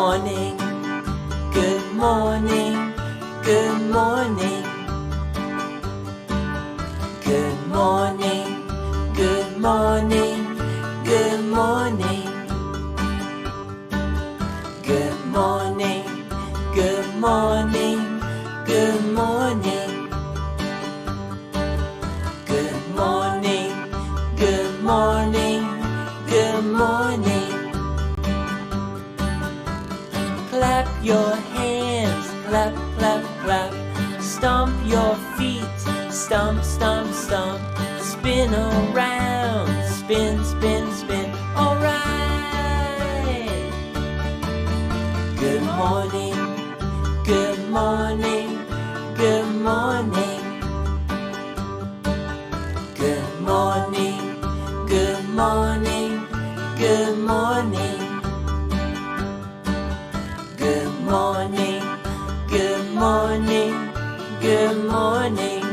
morning, good morning, good morning. Good morning, good morning, good morning. Good morning, good morning, good morning. Good morning, good morning, good morning. Clap your hands, clap, clap, clap. Stomp your feet, stomp, stomp, stomp. Spin around, spin, spin, spin. All right. Good morning, good morning, good morning. Good morning, good morning, good morning. Good morning, good morning, good morning.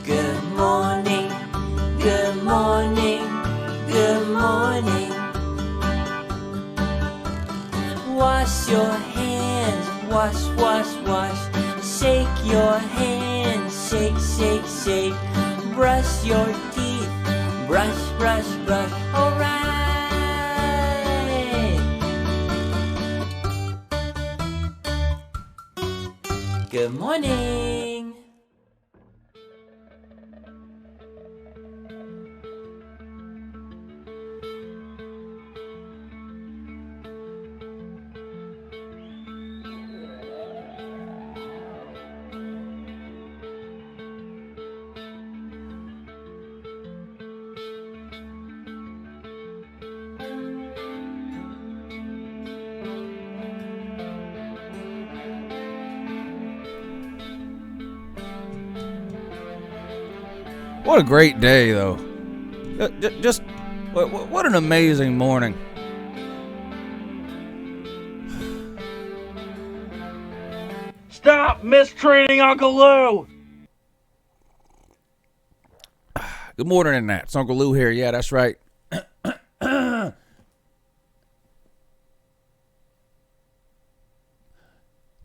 Good morning, good morning, good morning. Wash your hands, wash, wash, wash. Shake your hands, shake, shake, shake. Brush your teeth, brush, brush, brush. All right. Good morning. What a great day, though. Just what an amazing morning. Stop mistreating Uncle Lou! Good morning, and that's Uncle Lou here. Yeah, that's right.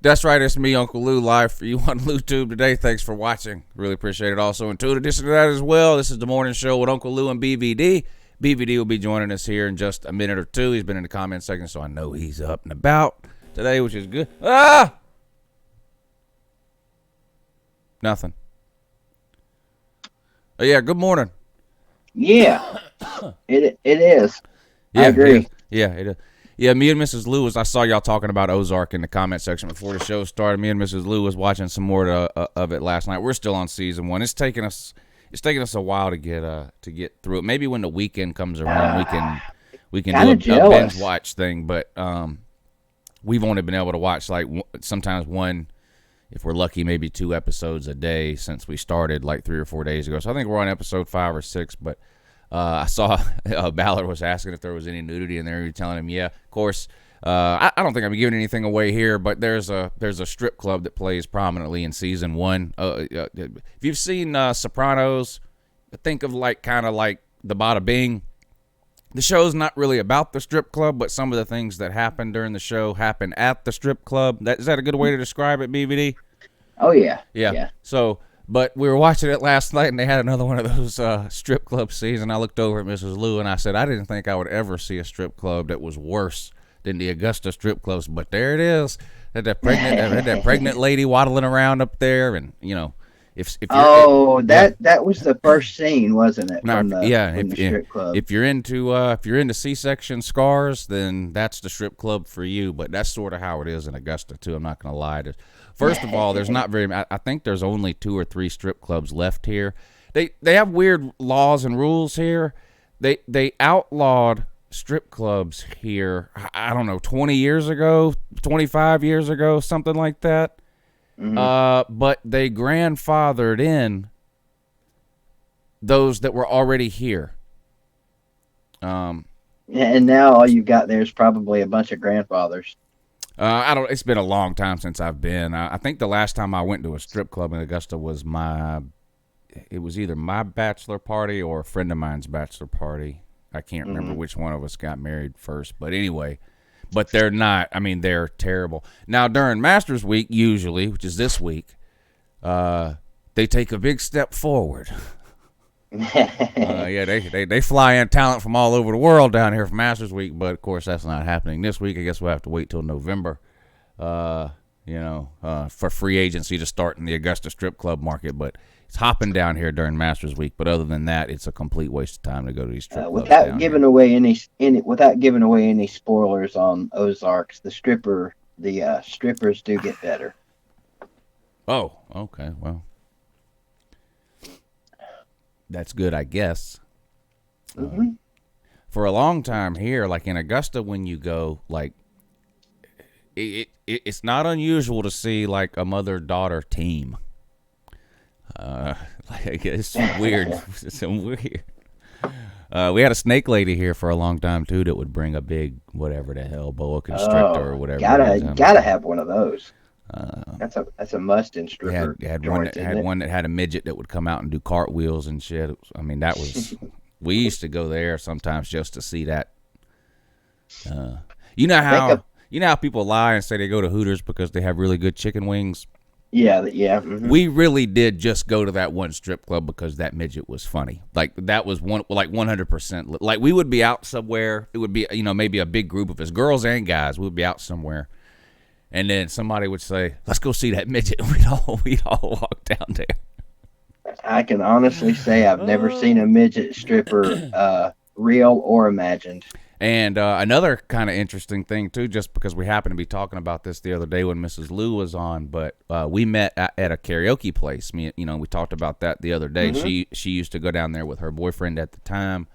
That's right, it's me, Uncle Lou, live for you on LouTube today. Thanks for watching. Really appreciate it. Also, in addition to that as well, this is the morning show with Uncle Lou and BVD. BVD will be joining us here in just a minute or two. He's been in the comment section, so I know he's up and about today, which is good. Ah! Nothing. Oh, yeah, good morning. Yeah, it is. Yeah, I agree. Yeah, it is. Yeah, me and Mrs. Lou I saw y'all talking about Ozark in the comment section before the show started. Me and Mrs. Lou was watching some more of it last night. We're still on season 1. It's taking us a while to get through it. Maybe when the weekend comes around, we can do a binge watch thing. But we've only been able to watch like sometimes one, if we're lucky, maybe 2 episodes a day since we started like 3 or 4 days ago. So I think we're on episode 5 or 6, but. I saw Ballard was asking if there was any nudity in there. You're telling him, yeah. Of course, I don't think I'm giving anything away here, but there's a strip club that plays prominently in season 1. If you've seen Sopranos, think of kind of like the Bada Bing. The show's not really about the strip club, but some of the things that happen during the show happen at the strip club. Is that a good way to describe it, BVD? Oh yeah. So. But we were watching it last night, and they had another one of those strip club scenes, and I looked over at Mrs. Lou, and I said, I didn't think I would ever see a strip club that was worse than the Augusta strip clubs, but there it is. That pregnant lady waddling around up there, and, you know, if that was the first scene, wasn't it? From the strip club. If you're into C-section scars, then that's the strip club for you, but that's sort of how it is in Augusta, too. I'm not going to lie. First of all, there's not very. I think there's only 2 or 3 strip clubs left here. They have weird laws and rules here. They outlawed strip clubs here. I don't know, 20 years ago, 25 years ago, something like that. Mm-hmm. But they grandfathered in those that were already here. And now all you've got there is probably a bunch of grandfathers. It's been a long time since I've been. I think the last time I went to a strip club in Augusta was it was either my bachelor party or a friend of mine's bachelor party. I can't remember which one of us got married first, but anyway, but they're not. I mean, they're terrible. Now, during Masters Week, usually, which is this week, they take a big step forward. Yeah, they fly in talent from all over the world down here for Masters Week, but of course that's not happening this week. I guess we'll have to wait till November, for free agency to start in the Augusta strip club market. But it's hopping down here during Masters Week. But other than that, it's a complete waste of time to go to these strip clubs. Without giving away any spoilers on Ozarks, the strippers do get better. Oh, okay, well. That's good, I guess. Mm-hmm. For a long time here, like in Augusta, when you go, like, it's not unusual to see like a mother-daughter team. Like it's weird. It's weird. We had a snake lady here for a long time too that would bring a big whatever the hell boa constrictor or whatever. Gotta have one of those. That's a must in stripper. Had one that had a midget that would come out and do cartwheels and shit. I mean, that was we used to go there sometimes just to see that. You know how people lie and say they go to Hooters because they have really good chicken wings. Yeah. Mm-hmm. We really did just go to that one strip club because that midget was funny. Like that was 100%. Like we would be out somewhere. It would be maybe a big group of us, girls and guys. We'd be out somewhere. And then somebody would say, "Let's go see that midget." We'd all walk down there. I can honestly say I've never seen a midget stripper, real or imagined. And another kind of interesting thing too, just because we happened to be talking about this the other day when Mrs. Lou was on, but we met at a karaoke place. We talked about that the other day. Mm-hmm. She used to go down there with her boyfriend at the time.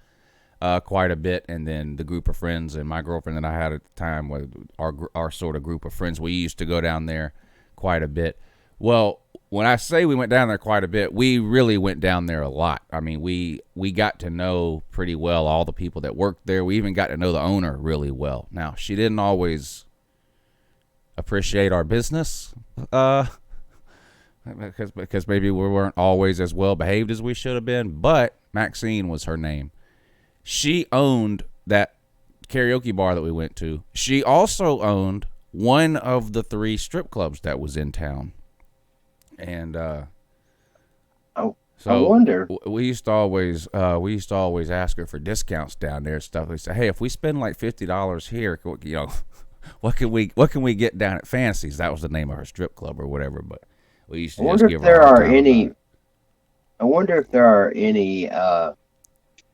Quite a bit, and then the group of friends and my girlfriend that I had at the time was our sort of group of friends. We used to go down there quite a bit. Well, when I say we went down there quite a bit, we really went down there a lot. I mean, we got to know pretty well all the people that worked there. We even got to know the owner really well. Now, she didn't always appreciate our business, because maybe we weren't always as well behaved as we should have been. But Maxine was her name. She owned that karaoke bar that we went to. She also owned one of the 3 strip clubs that was in town. And I wonder. We used to always ask her for discounts down there and stuff. We say, "Hey, if we spend like $50 here, what can we get down at Fancy's?" That was the name of her strip club or whatever. But we used to just give her a hard time. I wonder if there are any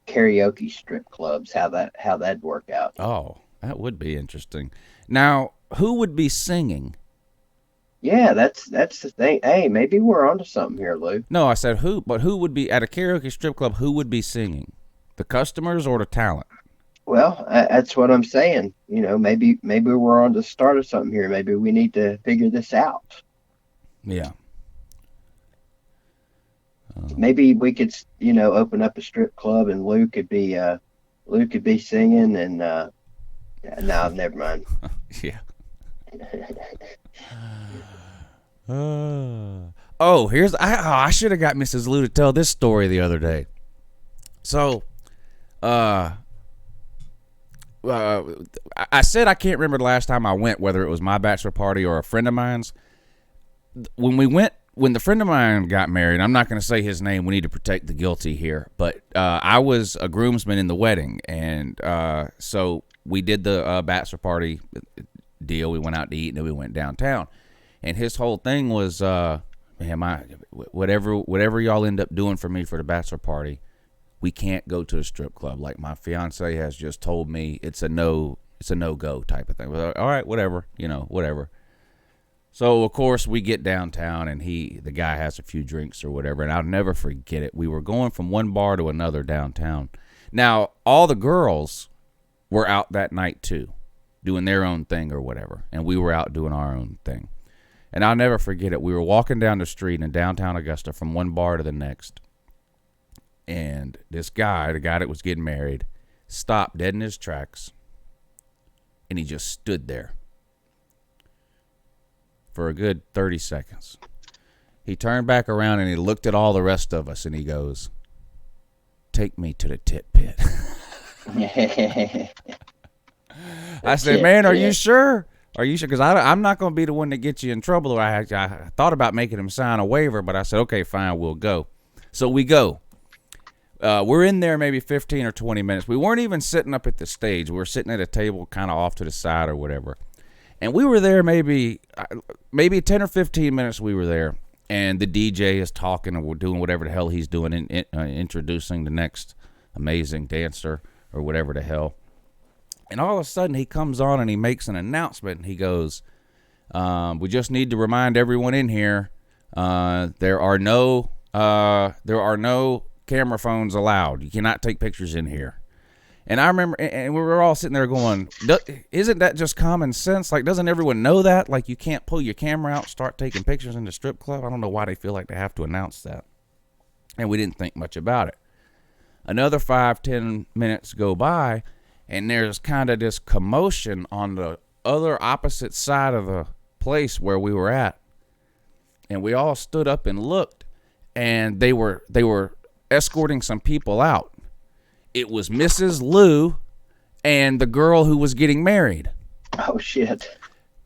karaoke strip clubs, how that'd work out. Oh, that would be interesting. Now, who would be singing? Yeah, that's the thing. Hey, maybe we're onto something here, Lou. No, I said who, but who would be at a karaoke strip club? Who would be singing? The customers or the talent? Well, that's what I'm saying. Maybe we're on the start of something here. Maybe we need to figure this out. Yeah. Maybe we could, open up a strip club and Lou could be singing and no, never mind. Yeah. I should have got Mrs. Lou to tell this story the other day. So, I said I can't remember the last time I went, whether it was my bachelor party or a friend of mine's. When the friend of mine got married, I'm not going to say his name. We need to protect the guilty here. But I was a groomsman in the wedding, and so we did the bachelor party deal. We went out to eat, and then we went downtown. And his whole thing was, whatever y'all end up doing for me for the bachelor party, we can't go to a strip club. Like my fiance has just told me it's a no-go type of thing. All right, whatever, whatever. So, of course, we get downtown, and the guy has a few drinks or whatever, and I'll never forget it. We were going from one bar to another downtown. Now, all the girls were out that night, too, doing their own thing or whatever, and we were out doing our own thing. And I'll never forget it. We were walking down the street in downtown Augusta from one bar to the next, and this guy, the guy that was getting married, stopped dead in his tracks, and he just stood there for a good 30 seconds. He turned back around and he looked at all the rest of us and he goes, "Take me to the tit pit." I said, man, are you sure? Are you sure? Because I'm not going to be the one that gets you in trouble. I thought about making him sign a waiver, but I said, okay, fine, we'll go. So we go. We're in there maybe 15 or 20 minutes. We weren't even sitting up at the stage. We were sitting at a table kind of off to the side or whatever. And we were there maybe 10 or 15 minutes we were there. And the DJ is talking and we're doing whatever the hell he's doing, introducing the next amazing dancer or whatever the hell. And all of a sudden he comes on and he makes an announcement. And he goes, we just need to remind everyone in here, there are no camera phones allowed. You cannot take pictures in here. And I remember, and we were all sitting there going, isn't that just common sense? Like, doesn't everyone know that? Like, you can't pull your camera out and start taking pictures in the strip club? I don't know why they feel like they have to announce that. And we didn't think much about it. Another 5-10 minutes go by, and there's kind of this commotion on the other opposite side of the place where we were at. And we all stood up and looked, and they were escorting some people out. It was Mrs. Lou and the girl who was getting married. Oh shit.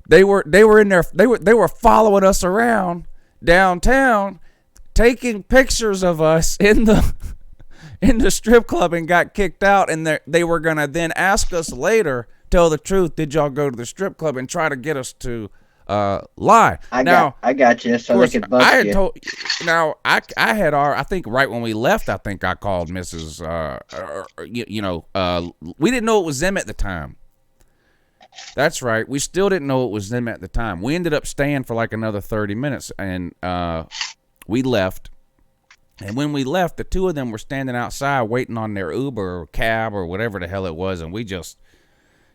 They were in there. They were following us around downtown, taking pictures of us in the strip club, and got kicked out. And they were gonna then ask us later, tell the truth, did y'all go to the strip club, and try to get us to lie. I got you, so they could bust you. I think right when we left, I think I called Mrs. We didn't know it was them at the time. That's right. We still didn't know it was them at the time. We ended up staying for like another 30 minutes, and we left. And when we left, the two of them were standing outside waiting on their Uber or cab or whatever the hell it was, and we just,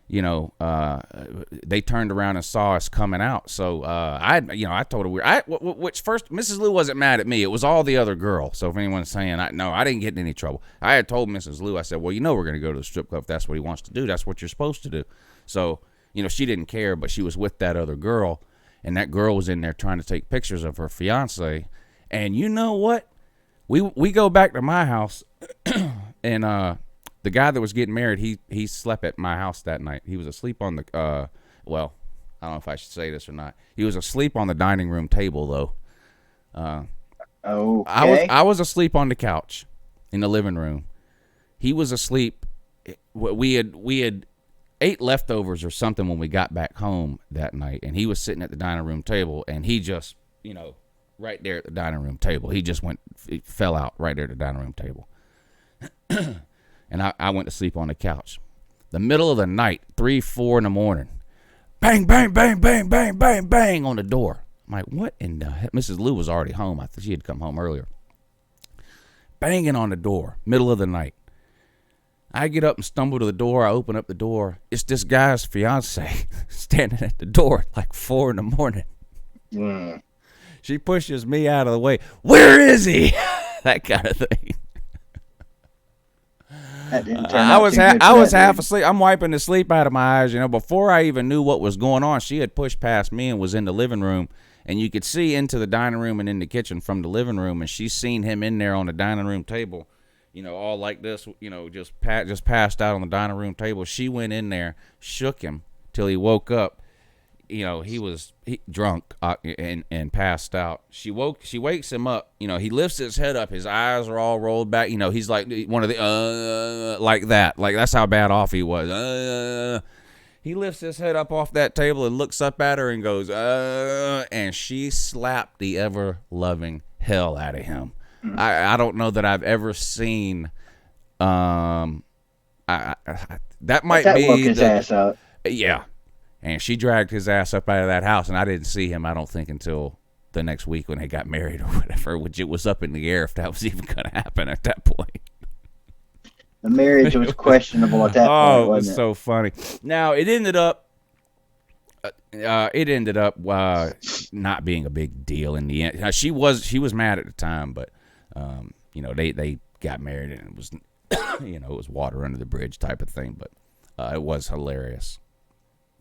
they turned around and saw us coming out. So I told her which first, Mrs. Lou wasn't mad at me. It was all the other girl. So if anyone's saying I didn't get in any trouble. I had told Mrs. Lou, I said, well, we're going to go to the strip club if that's what he wants to do. That's what you're supposed to do. So she didn't care, but she was with that other girl, and that girl was in there trying to take pictures of her fiance. And you know what? We go back to my house, and the guy that was getting married, he slept at my house that night. He was asleep on the, I don't know if I should say this or not. He was asleep on the dining room table, though. Okay. I was asleep on the couch in the living room. He was asleep. We had ate leftovers or something when we got back home that night, and he was sitting at the dining room table, and he just, right there at the dining room table. He just fell out right there at the dining room table. And I went to sleep on the couch. The middle of the night, 3, 4 in the morning, bang, bang, bang, bang, bang, bang, bang on the door. I'm like, what in the heck? Mrs. Lou was already home. I thought she had come home earlier. Banging on the door, middle of the night. I get up and stumble to the door. I open up the door. It's this guy's fiance standing at the door at like 4 in the morning. Mm. She pushes me out of the way. Where is he? That kind of thing. I was half asleep. I'm wiping the sleep out of my eyes. Before I even knew what was going on, she had pushed past me and was in the living room, and you could see into the dining room and in the kitchen from the living room, and she's seen him in there on the dining room table, all like this, just passed out on the dining room table. She went in there, shook him till he woke up. He was drunk and passed out. She wakes him up. He lifts his head up. His eyes are all rolled back. He's like one of the like that. Like that's how bad off he was. He lifts his head up off that table and looks up at her and goes, and she slapped the ever-loving hell out of him. I don't know that I've ever seen. That might be his ass out. Yeah. And she dragged his ass up out of that house, and I didn't see him, I don't think, until the next week when they got married or whatever, which it was up in the air if that was even going to happen at that point. The marriage was questionable at that point, Oh, it wasn't was so funny. Now, it ended up not being a big deal in the end. Now, she was mad at the time, but, they got married, and it was, it was water under the bridge type of thing, but it was hilarious.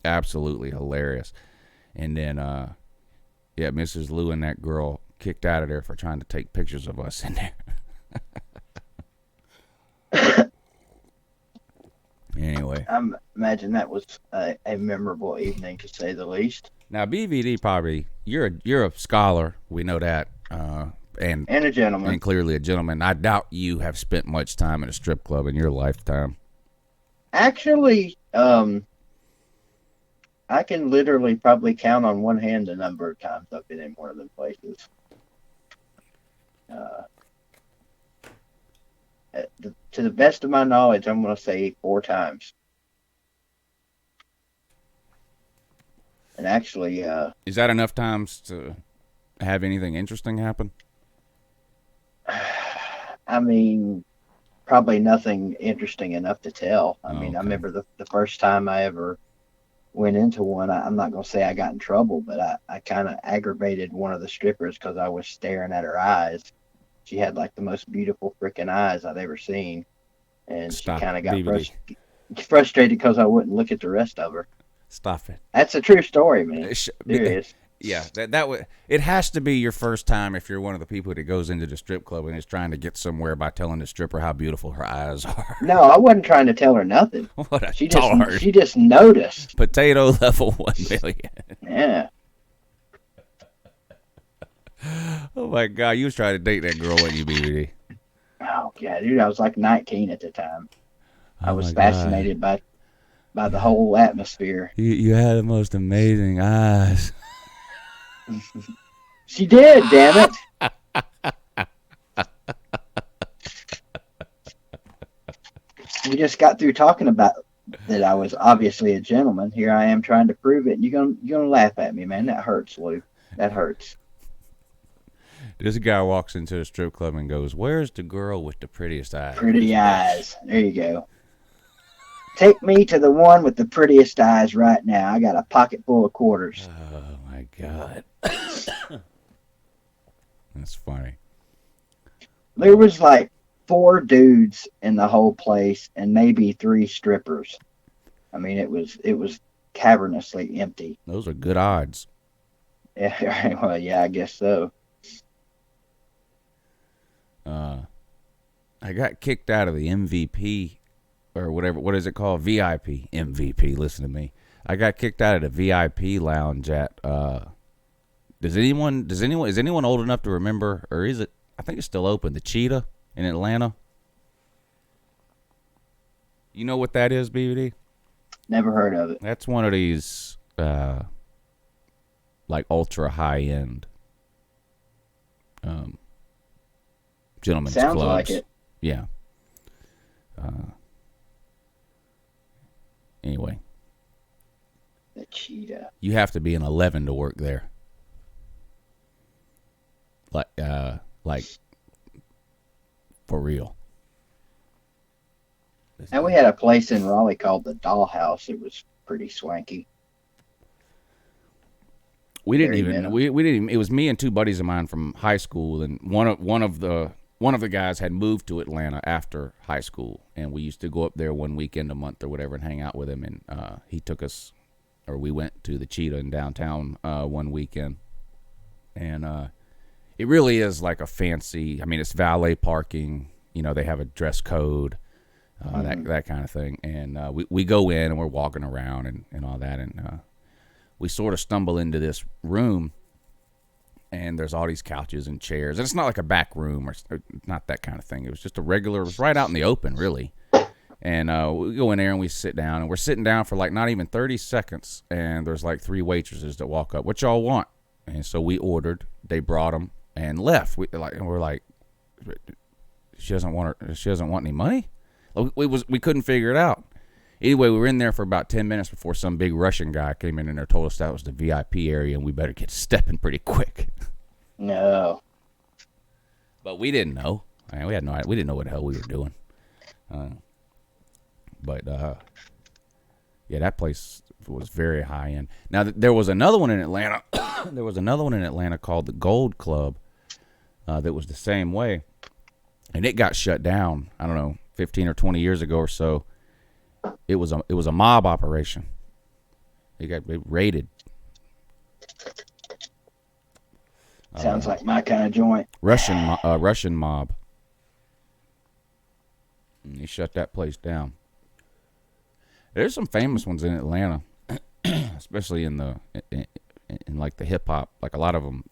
Absolutely hilarious. And then Mrs. Lou and that girl kicked out of there for trying to take pictures of us in there. Anyway, Imagine that was a memorable evening, to say the least. now BVD probably you're a scholar. We know that, and a gentleman. and clearly a gentleman. I doubt you have spent much time in a strip club in your lifetime. Actually, I can literally probably count on one hand the number of times I've been in one of them places. To the best of my knowledge, I'm going to say 4 times. And actually, Is that enough times to have anything interesting happen? I mean, probably nothing interesting enough to tell. I mean, Okay. I remember the first time I ever went into one, I'm not going to say I got in trouble, but I kind of aggravated one of the strippers because I was staring at her eyes. She had like the most beautiful freaking eyes I'd ever seen. And Stop she kind of it, got BBD. frustrated because I wouldn't look at the rest of her. Stop it. That's a true story, man. Serious. Yeah, that would. It has to be your first time if you're one of the people that goes into the strip club and is trying to get somewhere by telling the stripper how beautiful her eyes are. No, I wasn't trying to tell her nothing. What a She tart. just noticed. Potato level 1 million. Yeah. Oh my God, you was trying to date that girl when you BBD. Oh yeah, dude, I was like 19 at the time. I Oh was my fascinated by the whole atmosphere. You had the most amazing eyes. She did, damn it. We just got through talking about that I was obviously a gentleman. Here I am trying to prove it. You're gonna laugh at me, man. That hurts, Lou. That hurts. This guy walks into the strip club and goes, "Where's the girl with the prettiest eyes?" Pretty eyes. There you go. Take me to the one with the prettiest eyes right now. I got a pocket full of quarters. Oh my God. That's funny. There was like 4 dudes in the whole place and maybe 3 strippers. I mean, it was cavernously empty. Those are good odds. Yeah, well, yeah, I guess so. I got kicked out of the MVP or whatever. What is it called? VIP. MVP. Listen to me. I got kicked out of the VIP lounge at. Is anyone old enough to remember, or is it? I think it's still open. The Cheetah in Atlanta. You know what that is, BBD? Never heard of it. That's one of these like ultra high end gentlemen's Sounds clubs. like it. Yeah. Anyway, The Cheetah. you have to be an 11 to work there. Like for real. And we had a place in Raleigh called the Dollhouse. It was pretty swanky. We didn't Very even minimum. we didn't even, it was me and 2 buddies of mine from high school, and one of the guys had moved to Atlanta after high school, and we used to go up there one weekend a month or whatever and hang out with him, and he took us, or we went to the Cheetah in downtown one weekend, and it really is like a fancy, I mean, it's valet parking, you know, they have a dress code, that kind of thing, and we go in and we're walking around and all that, and we sort of stumble into this room, and there's all these couches and chairs. And it's not like a back room or not that kind of thing. It was just it was right out in the open, really. And we go in there and we sit down, and we're sitting down for like not even 30 seconds. And there's like 3 waitresses that walk up. What y'all want? And so we ordered. They brought them and left. We're like, she doesn't want any money. We couldn't figure it out. Anyway, we were in there for about 10 minutes before some big Russian guy came in and there told us that was the VIP area and we better get stepping pretty quick. No. But we didn't know. I mean, we didn't know what the hell we were doing. Yeah, that place was very high end. Now, there was another one in Atlanta. There was another one in Atlanta called the Gold Club that was the same way. And it got shut down, I don't know, 15 or 20 years ago or so. It was a mob operation. It raided. Sounds like my kind of joint. Russian mob. And they shut that place down. There's some famous ones in Atlanta, especially in like the hip hop. Like a lot of them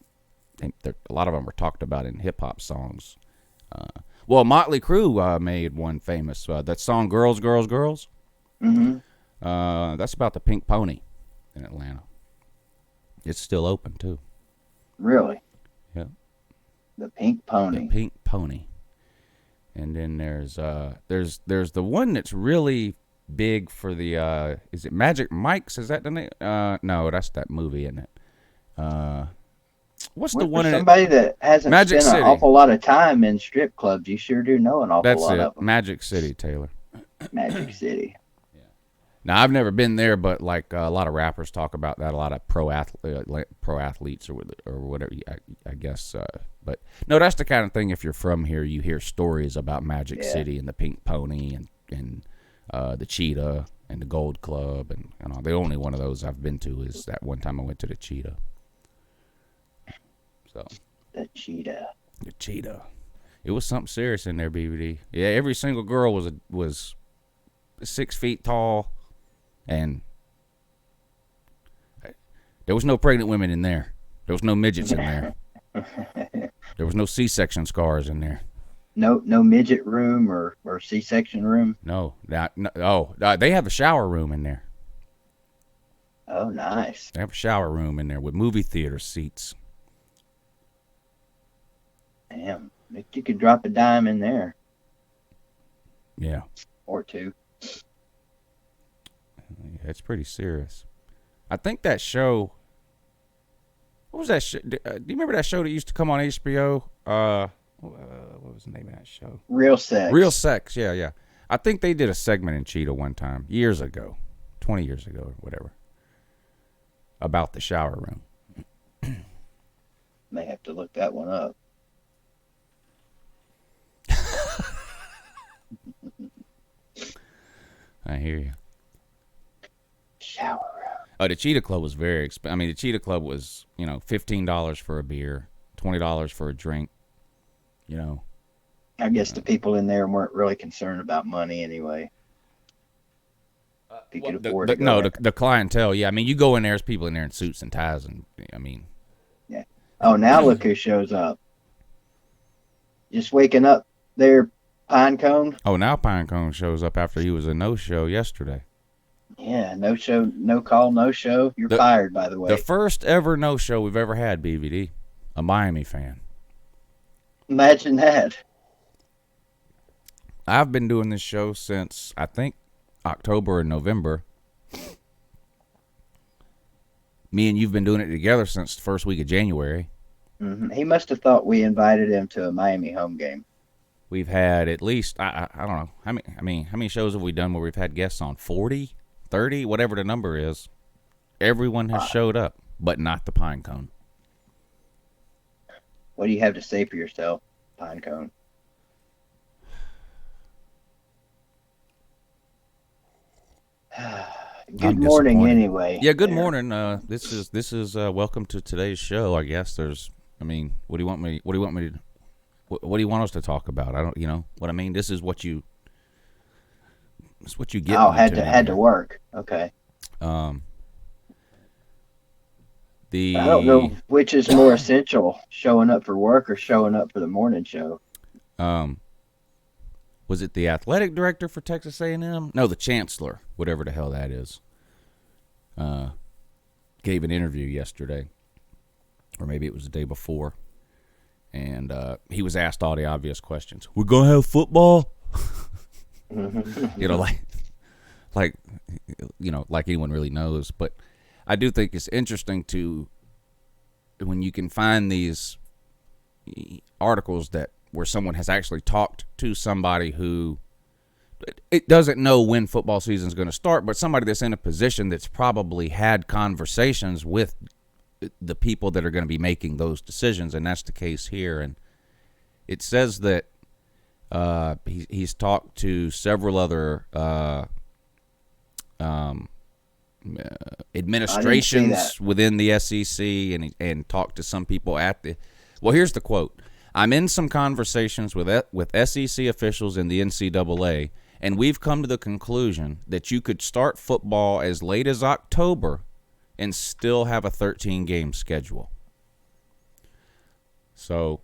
are talked about in hip hop songs. Well, Motley Crue made one famous. That song "Girls, Girls, Girls." Mm-hmm. That's about the Pink Pony in Atlanta. It's still open too. Really? Yeah. The Pink Pony. The Pink Pony. And then there's the one that's really big for the is it Magic Mike's? Is that the name? No, that's that movie, isn't it? What's the one in somebody that hasn't Magic spent City. an awful lot of time in strip clubs, you sure do know an awful lot of them. Magic City, Taylor. Magic City. Now I've never been there, but like a lot of rappers talk about that. A lot of pro athletes or whatever. I guess. But no, that's the kind of thing. If you're from here, you hear stories about Magic City and the Pink Pony and the Cheetah and the Gold Club, and the only one of those I've been to is that one time I went to the Cheetah. So. The Cheetah. The Cheetah. It was something serious in there, BBD. Yeah, every single girl was 6 feet tall. And there was no pregnant women in there. There was no midgets in there. There was no C-section scars in there. No midget room or C-section room? No. They have a shower room in there. Oh, nice. They have a shower room in there with movie theater seats. Damn. You could drop a dime in there. Yeah. Or two. Yeah, it's pretty serious. I think that show. What was that show? Do you remember that show that used to come on HBO? What was the name of that show? Real Sex. Real Sex. Yeah. I think they did a segment in Cheetah one time, years ago, 20 years ago, or whatever, about the shower room. May have to look that one up. I hear you. Shower room. Oh, the Cheetah Club was very expensive. I mean, the Cheetah Club was, $15 for a beer, $20 for a drink, I guess the people in there weren't really concerned about money anyway. If you could afford to go there. The clientele, yeah. I mean, you go in there, there's people in there in suits and ties, and, Yeah. Oh, now look who shows up. Just waking up there, Pinecone. Oh, now Pinecone shows up after he was a no-show yesterday. Yeah, no show, no call, no show. You're fired, by the way. The first ever no-show we've ever had, BVD. A Miami fan. Imagine that. I've been doing this show since, I think, October or November. Me and you've been doing it together since the first week of January. Mm-hmm. He must have thought we invited him to a Miami home game. We've had at least, I don't know, how many shows have we done where we've had guests on? 40? 30? Whatever the number is. Everyone has showed up, but not the Pinecone. What do you have to say for yourself, Pinecone? Good morning, anyway. Yeah, good morning. This is welcome to today's show. I guess what do you want me to? What do you want us to talk about? I don't, what I mean. This is what you get. Oh, had to work. Okay. I don't know which is more essential, showing up for work or showing up for the morning show. Was it the athletic director for Texas A&M? No, the chancellor, whatever the hell that is. Gave an interview yesterday, or maybe it was the day before, and he was asked all the obvious questions. We're gonna have football, like anyone really knows. But I do think it's interesting when you can find these articles where someone has actually talked to somebody who it doesn't know when football season is going to start, but somebody that's in a position that's probably had conversations with the people that are going to be making those decisions, and that's the case here. And it says that he's talked to several other administrations within the SEC and talked to some people at the. Well, here's the quote. I'm in some conversations with SEC officials in the NCAA, And we've come to the conclusion that you could start football as late as October and still have a 13-game schedule. So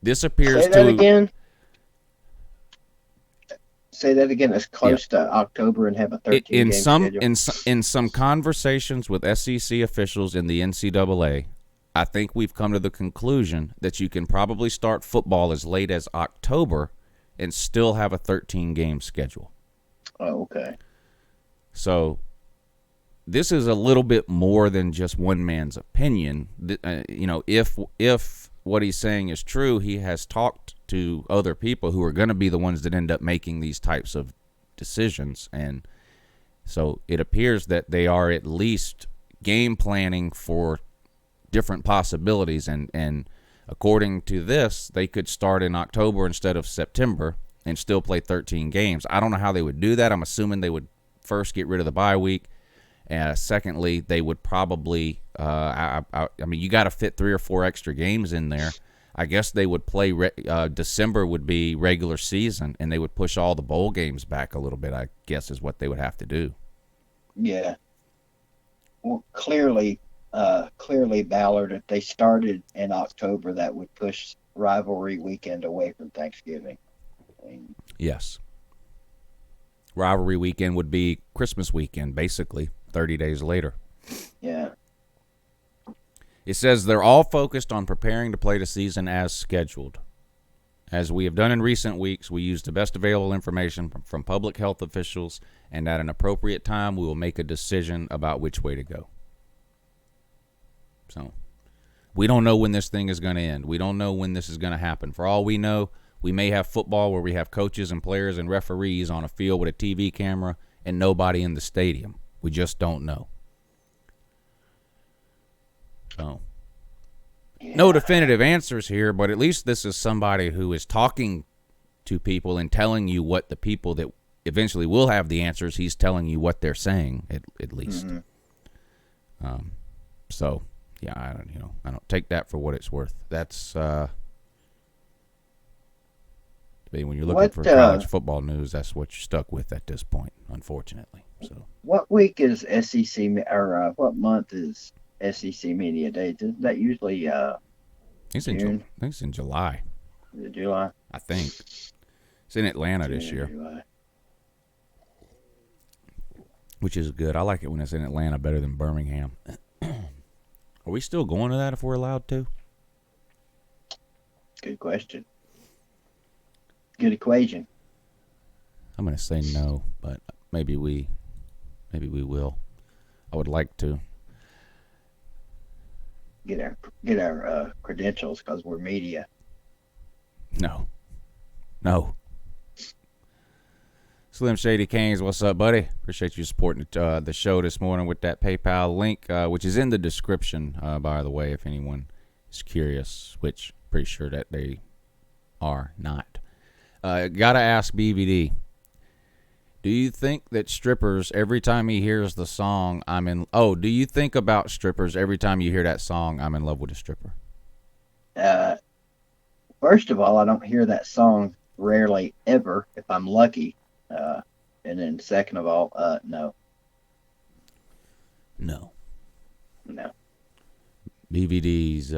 this appears Say that to again. Say that again. It's close to October and have a 13-game schedule. In some conversations with SEC officials in the NCAA, I think we've come to the conclusion that you can probably start football as late as October and still have a 13-game schedule. Oh, okay. So this is a little bit more than just one man's opinion. If what he's saying is true, he has talked to other people who are going to be the ones that end up making these types of decisions. And so it appears that they are at least game planning for different possibilities. And according to this, they could start in October instead of September and still play 13 games. I don't know how they would do that. I'm assuming they would first get rid of the bye week. Secondly, they would probably, I mean, you got to fit 3 or 4 extra games in there. I guess they would play, December would be regular season, and they would push all the bowl games back a little bit, I guess is what they would have to do. Yeah. Well, clearly, Ballard, if they started in October, that would push rivalry weekend away from Thanksgiving. Yes. Rivalry weekend would be Christmas weekend, basically, 30 days later. Yeah. It says they're all focused on preparing to play the season as scheduled. As we have done in recent weeks, we use the best available information from public health officials, and at an appropriate time, we will make a decision about which way to go. So, we don't know when this thing is going to end. We don't know when this is going to happen. For all we know, we may have football where we have coaches and players and referees on a field with a TV camera and nobody in the stadium. We just don't know. So, no definitive answers here, but at least this is somebody who is talking to people and telling you what the people that eventually will have the answers, he's telling you what they're saying, at least. Mm-hmm. So, yeah, I don't take that for what it's worth. That's when you're looking for college football news, that's what you're stuck with at this point, unfortunately. So, what week is SEC or what month is SEC Media Day? Is that usually I think it's in July. Is it July? I think it's in Atlanta this year, July. which is good. I like it when it's in Atlanta better than Birmingham. Are we still going to that if we're allowed to? Good question. Good equation. I'm going to say no, but maybe we will. I would like to get our credentials because we're media. No. Slim Shady Canes, what's up, buddy? Appreciate you supporting the show this morning with that PayPal link, which is in the description, by the way, if anyone is curious, which I'm pretty sure that they are not. Gotta ask BVD, do you think that strippers, every time he hears the song, do you think about strippers every time you hear that song, I'm in love with a stripper? First of all, I don't hear that song rarely ever, if I'm lucky. And then second of all, no. No. No. BVD's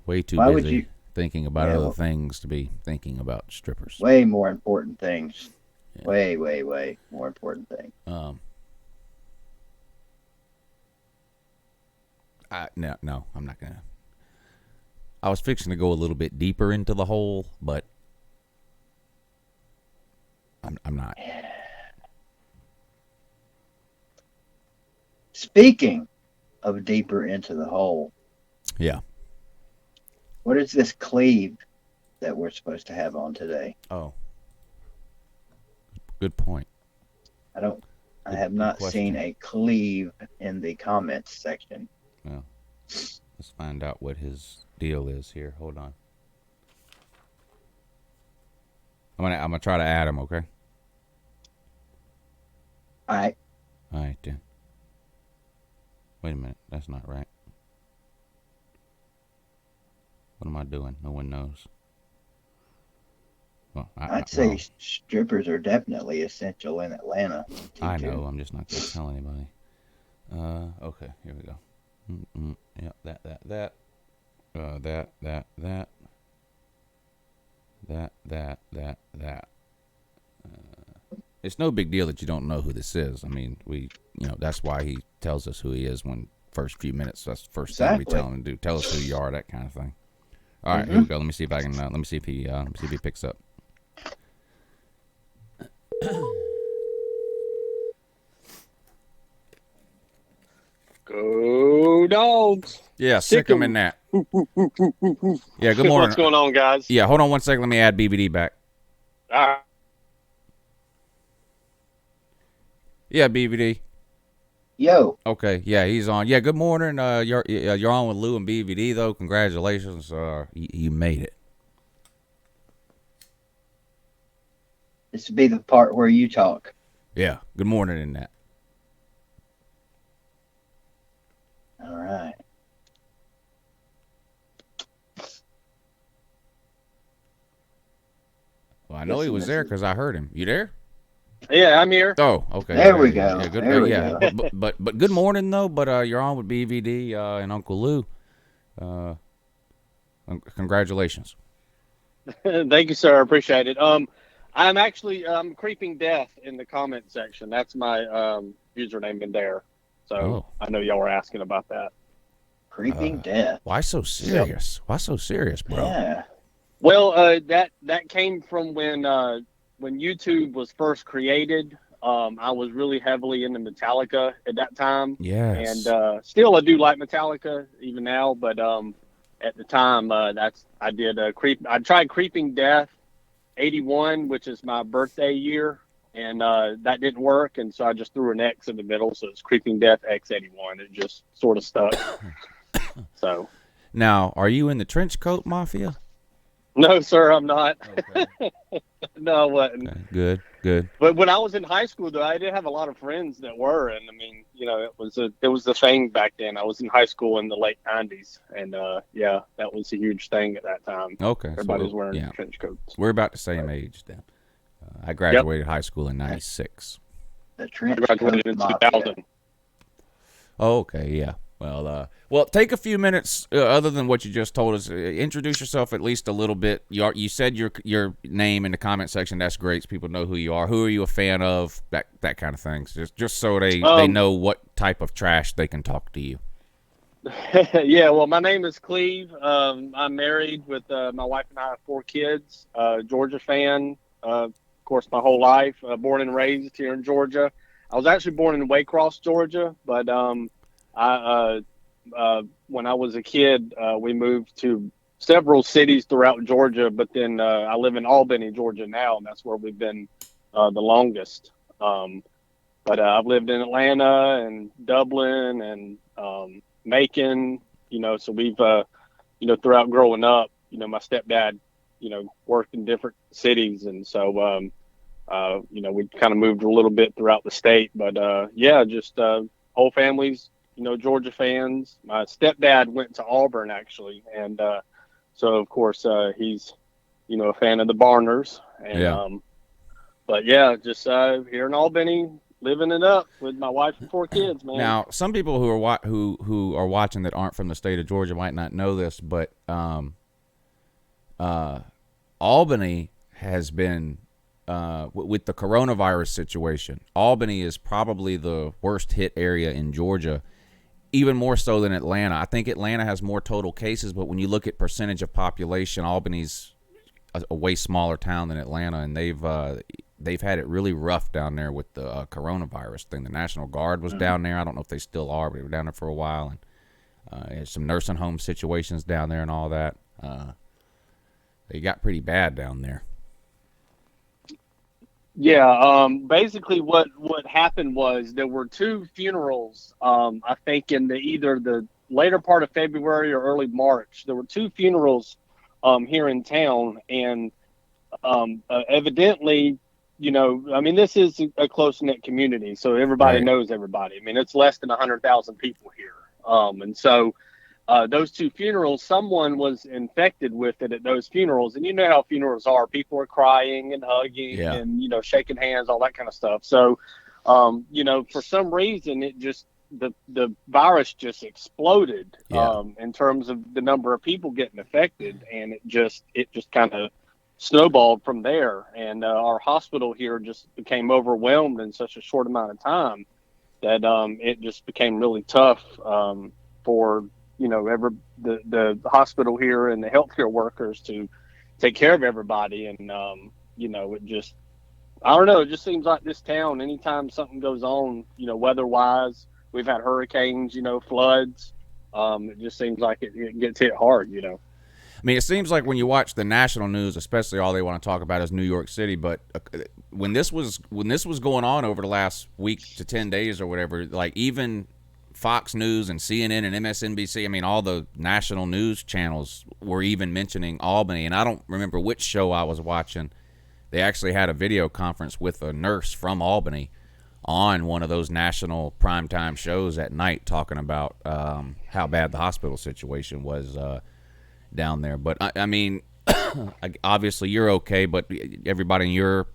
way too Why busy thinking about other things to be thinking about strippers. Way more important things. Yeah. Way more important things. No, I'm not gonna. I was fixing to go a little bit deeper into the hole, but I'm not. Speaking of deeper into the hole. Yeah. What is this CLEVE that we're supposed to have on today? Oh. Good point. I have not seen a CLEVE in the comments section. Well, let's find out what his deal is here. Hold on. I'm gonna try to add him, okay? All right. All right, then. Wait a minute. That's not right. What am I doing? No one knows. Well, I'd say strippers are definitely essential in Atlanta. I know. I'm just not going to tell anybody. Okay, here we go. Yeah, that. That. It's no big deal that you don't know who this is. I mean, that's why he tells us who he is when first few minutes. That's the first thing we tell him to do. Tell us who you are, that kind of thing. All right, here we go. Let me see if I can. Let me see if he picks up. Go Dogs. Yeah, sick 'em in that. Yeah, good morning. What's going on, guys? Yeah, hold on one second. Let me add BBD back. All right. Yeah, BBD. Yo. Okay, yeah, he's on. Yeah, good morning. You're on with Lou and BBD though. Congratulations. You made it. This would be the part where you talk. Yeah, good morning in that. All right. Well, I know he was there because I heard him. You there? Yeah, I'm here. Oh, okay. There we go. Yeah, good. There we go. But good morning though. But you're on with BVD and Uncle Lou. Congratulations. Thank you, sir. I appreciate it. I'm actually creeping death in the comment section. That's my username in there. So I know y'all were asking about that. Creeping death. Why so serious? Why so serious, bro? Yeah. Well, that came from when YouTube was first created. I was really heavily into Metallica at that time. Yes. And still I do like Metallica even now, but at the time I tried Creeping Death 81, which is my birthday year, and that didn't work, and so I just threw an X in the middle, so it's Creeping Death X81. It just sort of stuck. So now, are you in the trench coat mafia? No, sir, I'm not. Okay. No, I wasn't. Okay. Good. But when I was in high school, though, I did have a lot of friends that were, and I mean, it was the thing back then. I was in high school in the late '90s, and yeah, that was a huge thing at that time. Okay, everybody was wearing trench coats. We're about the same age then. I graduated high school in '96. The trench I graduated in 2000. Oh, okay, yeah. Well, take a few minutes. Other than what you just told us, introduce yourself at least a little bit. You said your name in the comment section. That's great. So people know who you are. Who are you a fan of? That kind of things. Just so they know what type of trash they can talk to you. Yeah. Well, my name is CLEVE. I'm married with my wife and I have 4 kids. Georgia fan. Of course, my whole life. Born and raised here in Georgia. I was actually born in Waycross, Georgia, but when I was a kid, we moved to several cities throughout Georgia, but then I live in Albany, Georgia now, and that's where we've been the longest. But I've lived in Atlanta and Dublin and Macon, so we've, throughout growing up, my stepdad, worked in different cities. And so, we kind of moved a little bit throughout the state, but just whole families, Georgia fans. My stepdad went to Auburn actually, and so of course he's a fan of the Barners. And but yeah, just here in Albany, living it up with my wife and 4 kids, man. Now, some people who are watching that aren't from the state of Georgia might not know this, but Albany has been with the coronavirus situation. Albany is probably the worst hit area in Georgia. Even more so than Atlanta. I think Atlanta has more total cases, but when you look at percentage of population, Albany's a way smaller town than Atlanta, and they've had it really rough down there with the coronavirus thing. The National Guard was down there. I don't know if they still are, but they were down there for a while, and some nursing home situations down there and all that. They got pretty bad down there. Yeah, basically what happened was there were 2 funerals, I think in either the later part of February or early March. There were 2 funerals here in town, and evidently, this is a close-knit community, so everybody knows everybody. I mean, it's less than 100,000 people here. And so those two funerals, someone was infected with it at those funerals. And you know how funerals are. People are crying and hugging Yeah. and, shaking hands, all that kind of stuff. So, for some reason, the virus just exploded in terms of the number of people getting affected. And it just kind of snowballed from there. And our hospital here just became overwhelmed in such a short amount of time that it just became really tough for the hospital here and the healthcare workers to take care of everybody. And it just, I don't know, it just seems like this town, anytime something goes on, weather wise, we've had hurricanes, floods, it just seems like it gets hit hard. I mean, it seems like when you watch the national news, especially, all they want to talk about is New York City. But when this was going on over the last week to 10 days or whatever, like even Fox News and CNN and MSNBC, I mean, all the national news channels were even mentioning Albany. And I don't remember which show I was watching. They actually had a video conference with a nurse from Albany on one of those national primetime shows at night, talking about how bad the hospital situation was down there. But I mean, obviously you're okay, but everybody in your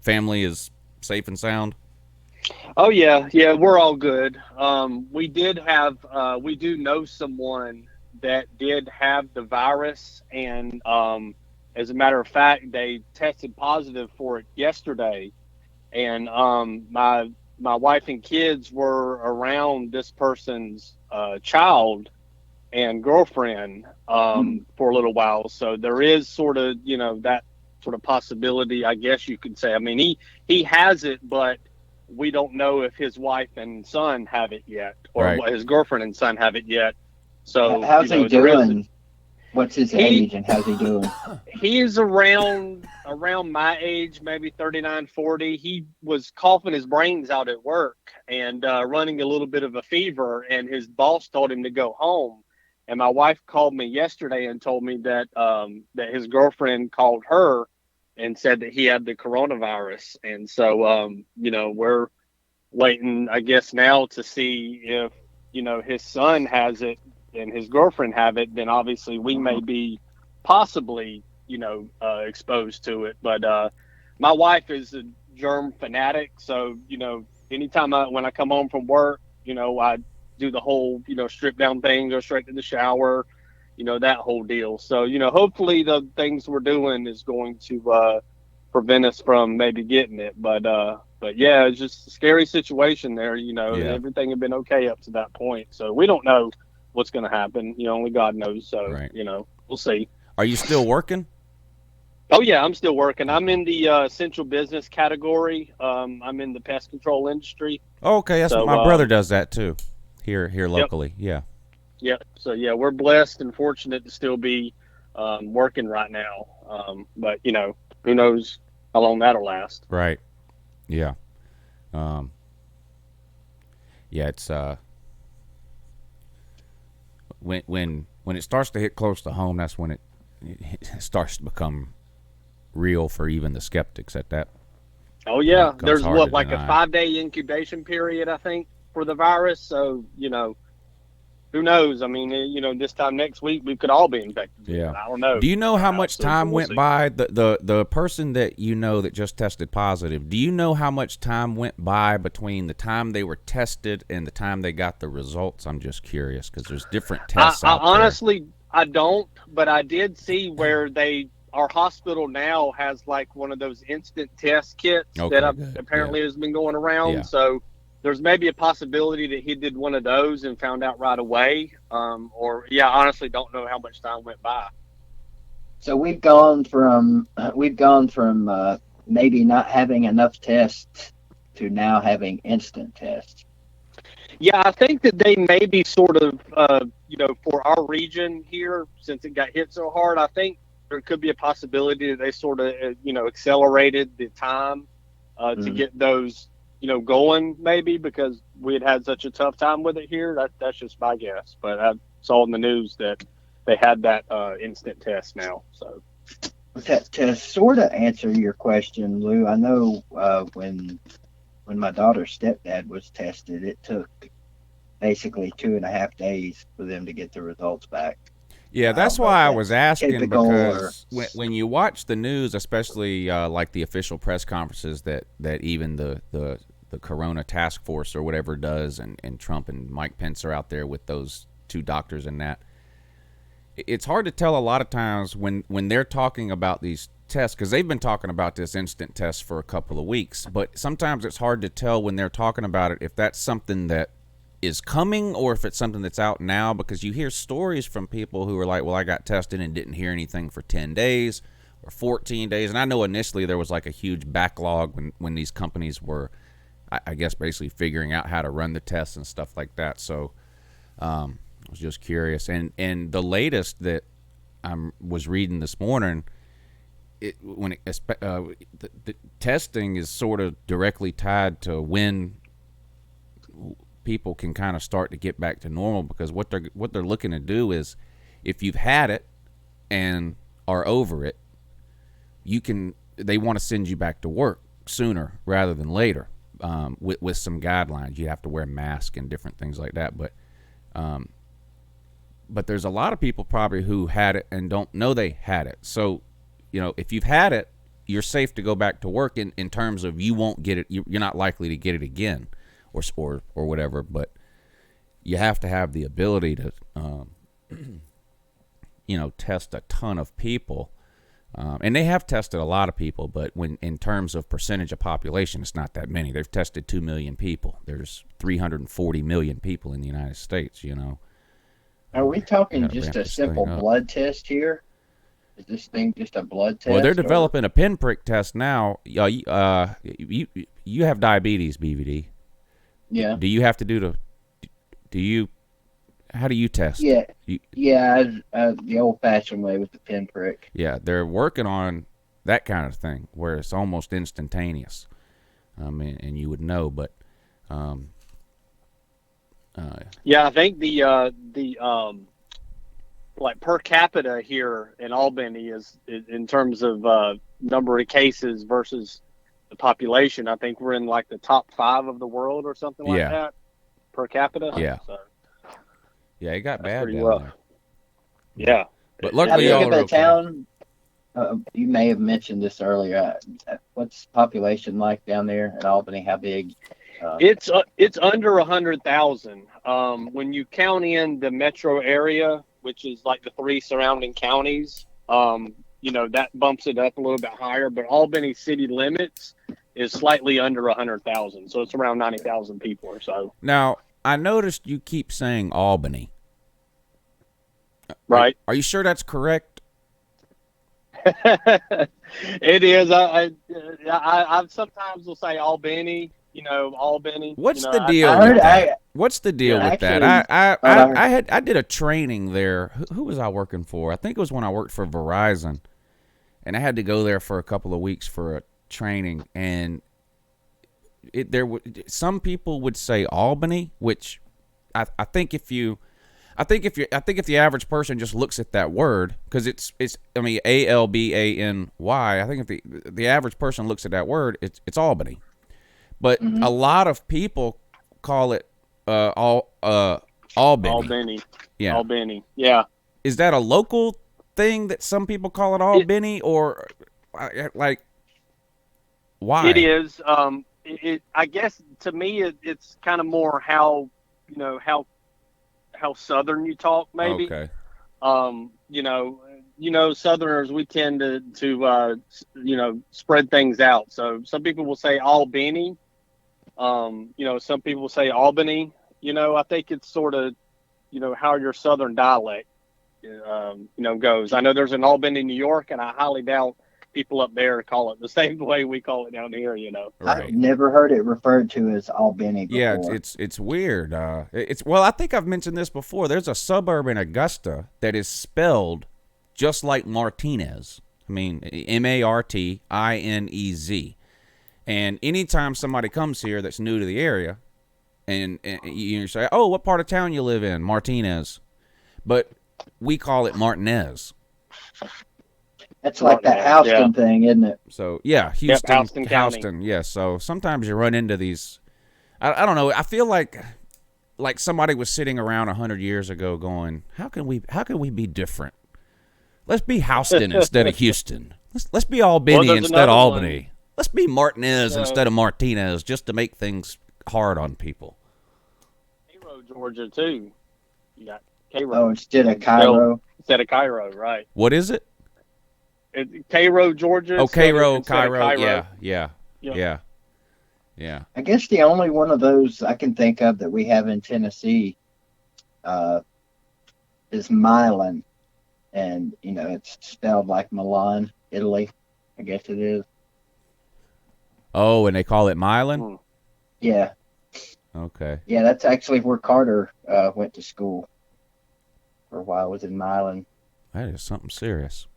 family is safe and sound? Oh yeah, we're all good. We do know someone that did have the virus, and as a matter of fact, they tested positive for it yesterday. And my wife and kids were around this person's child and girlfriend for a little while, so there is sort of that sort of possibility, I guess you could say. I mean, he has it, but we don't know if his wife and son have it yet, or Right. his girlfriend and son have it yet. So how's he doing? What's his age and how's he doing? He is around my age, maybe 39, 40. He was coughing his brains out at work and running a little bit of a fever, and his boss told him to go home. And my wife called me yesterday and told me that that his girlfriend called her and said that he had the coronavirus. And so, we're waiting, I guess, now to see if, his son has it and his girlfriend have it. Then obviously we may be possibly, exposed to it. But my wife is a germ fanatic. So, anytime when I come home from work, I do the whole, strip down thing, go straight to the shower, that whole deal. So, hopefully the things we're doing is going to prevent us from maybe getting it. But yeah, it's just a scary situation there. Everything had been okay up to that point. So we don't know what's going to happen. Only God knows. So, Right. We'll see. Are you still working? Oh yeah, I'm still working. I'm in the essential business category. I'm in the pest control industry. Oh, okay, that's So, what my brother does that too. Here locally. Yeah. Yep. So yeah, we're blessed and fortunate to still be working right now. But who knows how long that'll last. Right. Yeah. Yeah, it's when it starts to hit close to home, that's when it starts to become real for even the skeptics at that. Oh yeah, Becomes there's hard to a deny. 5-day incubation period, I think, for the virus. So who knows? I mean, this time next week we could all be infected. Yeah. I don't know. Do you know how much So time we'll went see. by? The person that that just tested positive, do you know how much time went by between the time they were tested and the time they got the results? I'm just curious because there's different tests I out there. honestly, I don't, but I did see where our hospital now has like one of those instant test kits Okay, that good. apparently has been going around. Yeah. So there's maybe a possibility that he did one of those and found out right away. Or I honestly don't know how much time went by. So we've gone from maybe not having enough tests to now having instant tests. Yeah, I think that they may be sort of, for our region here, since it got hit so hard, I think there could be a possibility that they sort of, accelerated the time to get those, going maybe because we had such a tough time with it here. That's just my guess. But I saw in the news that they had that instant test now. So To sort of answer your question, Lou, I know when my daughter's stepdad was tested, it took basically 2.5 days for them to get the results back. Yeah, that's But why I that's was asking, typical, because when you watch the news, especially like the official press conferences that even the Corona task force or whatever does, and Trump and Mike Pence are out there with those two doctors and that, it's hard to tell a lot of times when they're talking about these tests, because they've been talking about this instant test for a couple of weeks, but sometimes it's hard to tell when they're talking about it if that's something that is coming or if it's something that's out now, because you hear stories from people who are like, well, I got tested and didn't hear anything for 10 days or 14 days. And I know initially there was like a huge backlog when these companies were, I guess, basically figuring out how to run the tests and stuff like that. So I was just curious. And the latest that I was reading this morning, the testing is sort of directly tied to when people can kind of start to get back to normal, because what they're looking to do is, if you've had it and are over it, they want to send you back to work sooner rather than later, with some guidelines. You have to wear a mask and different things like that, but there's a lot of people probably who had it and don't know they had it. So, if you've had it, you're safe to go back to work in terms of you won't get it. You're not likely to get it again, or whatever. But you have to have the ability to, test a ton of people. And they have tested a lot of people, but in terms of percentage of population, it's not that many. They've tested 2 million people. There's 340 million people in the United States, Are we talking just a simple blood test here? Is this thing just a blood test? Well, they're developing a pinprick test now. You have diabetes, BVD. Yeah. Do you have to how do you test? Yeah. The old-fashioned way with the pinprick. Yeah, they're working on that kind of thing where it's almost instantaneous. And you would know, but yeah, I think the like per capita here in Albany is in terms of number of cases versus the population. I think we're in like the top 5 of the world or something like that per capita. Yeah. So, yeah, it got bad pretty down rough. there. Yeah. But How luckily, big y'all of are a okay. town? You may have mentioned this earlier. What's the population like down there in Albany? How big? It's under 100,000. When you count in the metro area, which is like the 3 surrounding counties, that bumps it up a little bit higher. But Albany city limits is slightly under 100,000, so it's around 90,000 people or so. Now, I noticed you keep saying Albany. Right. Are you sure that's correct? It is. I sometimes will say Albany. Albany. What's the deal I heard- with that? I- What's the deal Yeah, with actually, that? I I did a training there. Who was I working for? I think it was when I worked for Verizon, and I had to go there for a couple of weeks for a training. And some people would say Albany, which I think if the average person just looks at that word, because it's Albany. I think if the average person looks at that word, it's Albany. But a lot of people call it Albany. Albany. Yeah. Albany. Yeah. Is that a local thing that some people call it Albany, or like why? It is. I guess to me, it's kind of more how Southern you talk, maybe. Okay. Southerners, we tend to spread things out. So some people will say Albany. Some people will say Albany. I think it's sort of, how your Southern dialect, goes. I know there's an Albany, New York, and I highly doubt people up there call it the same way we call it down here. Right. I've never heard it referred to as Albany before. Yeah, it's weird. Well, I think I've mentioned this before. There's a suburb in Augusta that is spelled just like Martinez. I mean, Martinez. And anytime somebody comes here that's new to the area, and you say, "Oh, what part of town you live in?" Martinez, but we call it Martinez. That's like that Houston thing, isn't it? So yeah, Houston, Houston County. Yeah. So sometimes you run into these. I don't know. I feel like like somebody was sitting around 100 years ago going, how can we be different? Let's be Houston instead of Houston. Let's be Albany instead of Albany. One. Let's be Martinez instead of Martinez, just to make things hard on people. Cairo, Georgia, too. You got Cairo. Oh, instead of Cairo. Instead of Cairo, right? What is it? Cairo, Georgia. Oh, Cairo. Cairo. Yeah. I guess the only one of those I can think of that we have in Tennessee is Milan. And, you know, it's spelled like Milan, Italy. I guess it is. Oh, and they call it Milan? Yeah. Okay. Yeah, that's actually where Carter went to school for a while, was in Milan. That is something serious.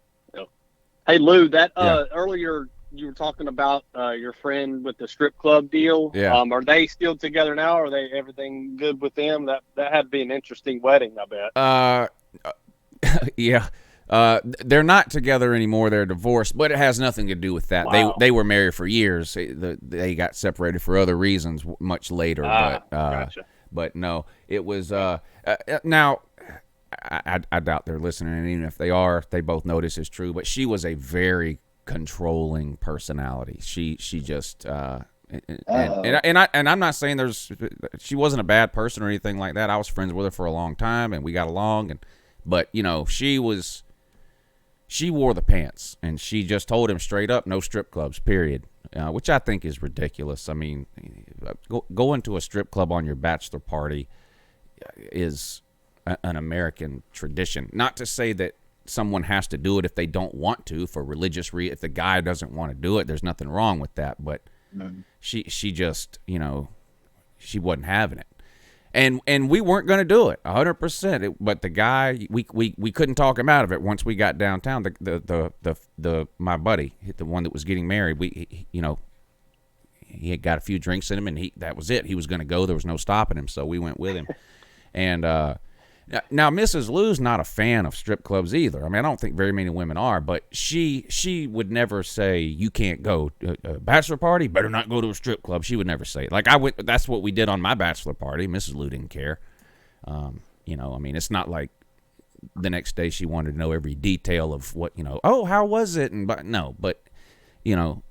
Hey, Lou, that earlier you were talking about your friend with the strip club deal. Yeah. Are they still together now? Are they everything good with them? That had to be an interesting wedding, I bet. Yeah. They're not together anymore. They're divorced, but it has nothing to do with that. Wow. They were married for years. They got separated for other reasons much later. Gotcha. But no, it was now. I doubt they're listening, and even if they are, they both know this is true. But she was a very controlling personality. She just and I'm not saying she wasn't a bad person or anything like that. I was friends with her for a long time, and we got along. But you know, she wore the pants, and she just told him straight up, no strip clubs, period. Which I think is ridiculous. I mean, going to a strip club on your bachelor party is an American tradition. Not to say that someone has to do it if they don't want to for religious reasons. If the guy doesn't want to do it, there's nothing wrong with that. But she just, you know, she wasn't having it. And we weren't going to do it 100%. But the guy, we couldn't talk him out of it once we got downtown. My buddy, the one that was getting married, he had got a few drinks in him, and that was it. He was going to go. There was no stopping him, so we went with him. And now Mrs. Lou's not a fan of strip clubs either. I mean, I don't think very many women are, but she would never say you can't go to a bachelor party, better not go to a strip club. She would never say it. Like that's what we did on my bachelor party. Mrs. Lou didn't care. You know, I mean, it's not like the next day she wanted to know every detail of what, you know, oh, how was it? But you know,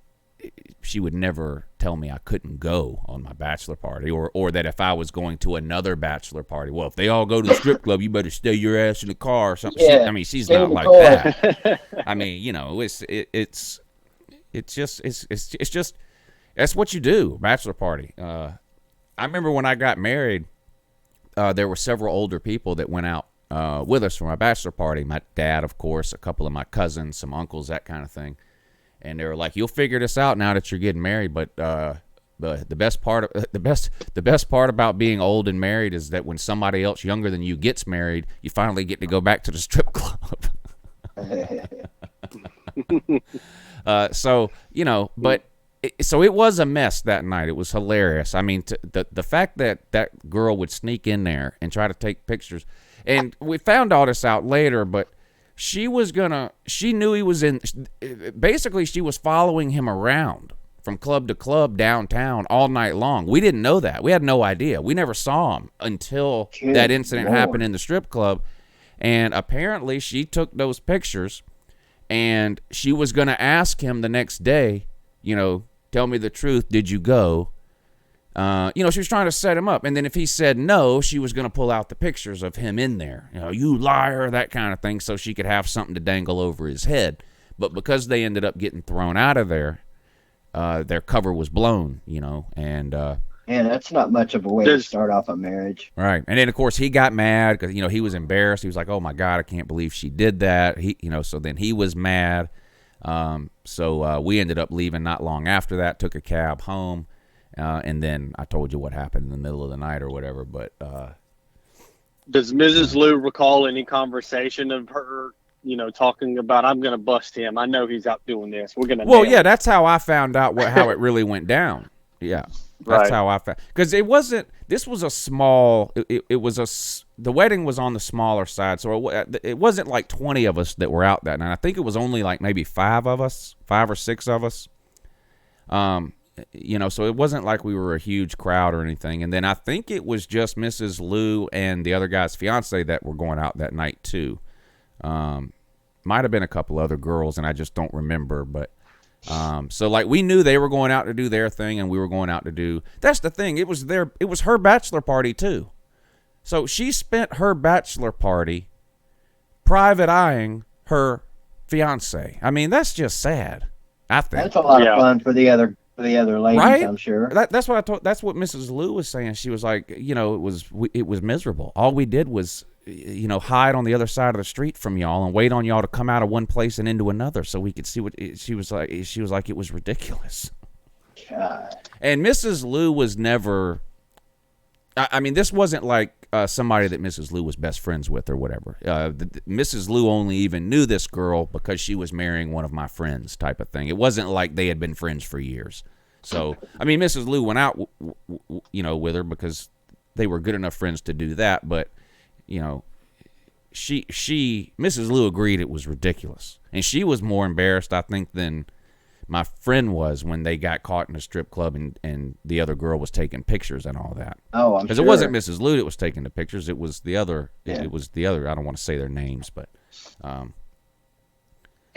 she would never tell me I couldn't go on my bachelor party, or that if I was going to another bachelor party, well, if they all go to the strip club, you better stay your ass in the car or something. Yeah, I mean, she's not like that. I mean, you know, it's just that's what you do, bachelor party. I remember when I got married, there were several older people that went out with us for my bachelor party. My dad, of course, a couple of my cousins, some uncles, that kind of thing. And they were like, "You'll figure this out now that you're getting married." But the best part about being old and married is that when somebody else younger than you gets married, you finally get to go back to the strip club. So you know, but so it was a mess that night. It was hilarious. I mean, the fact that girl would sneak in there and try to take pictures, and we found all this out later, but. She knew he was basically she was following him around from club to club downtown all night long. We didn't know that. We had no idea. We never saw him until that incident happened in the strip club. And apparently she took those pictures, and she was going to ask him the next day, you know, tell me the truth, did you go? You know, she was trying to set him up. And then if he said no, she was going to pull out the pictures of him in there. You know, you liar, that kind of thing, so she could have something to dangle over his head. But because they ended up getting thrown out of there, their cover was blown, you know. And man, that's not much of a way to start off a marriage. Right. And then, of course, he got mad because, you know, he was embarrassed. He was like, oh, my God, I can't believe she did that. So then he was mad. So we ended up leaving not long after that, took a cab home. And then I told you what happened in the middle of the night or whatever. But does Mrs. Lou recall any conversation of her, you know, talking about, I'm going to bust him. I know he's out doing this. We're going to. Well, yeah, that's how I found out how it really went down. Yeah, that's how I found. Because it wasn't. This was a small. The wedding was on the smaller side, so it wasn't like 20 of us that were out that night. I think it was only like maybe 5 or 6 of us. so it wasn't like we were a huge crowd or anything. And then I think it was just Mrs. Lou and the other guy's fiance that were going out that night too. Might have been a couple other girls, and I just don't remember. But so like we knew they were going out to do their thing, and we were going out to do. That's the thing. It was her bachelor party too. So she spent her bachelor party private eyeing her fiance. I mean, that's just sad. I think that's a lot of fun for the other ladies, right? I'm sure. That's what I told. That's what Mrs. Lou was saying. She was like, it was miserable. All we did was, hide on the other side of the street from y'all and wait on y'all to come out of one place and into another so we could see what she was like. She was like, it was ridiculous. God. And Mrs. Lou was never. I mean, this wasn't like somebody that Mrs. Lou was best friends with or whatever. Mrs. Lou only even knew this girl because she was marrying one of my friends type of thing. It wasn't like they had been friends for years. So, I mean, Mrs. Lou went out, with her because they were good enough friends to do that. But, Mrs. Lou agreed it was ridiculous. And she was more embarrassed, I think, than my friend was when they got caught in a strip club and the other girl was taking pictures and all that. Oh, I'm sure. Because it wasn't Mrs. Lou that was taking the pictures. It was the other. Yeah. It was the other. I don't want to say their names, but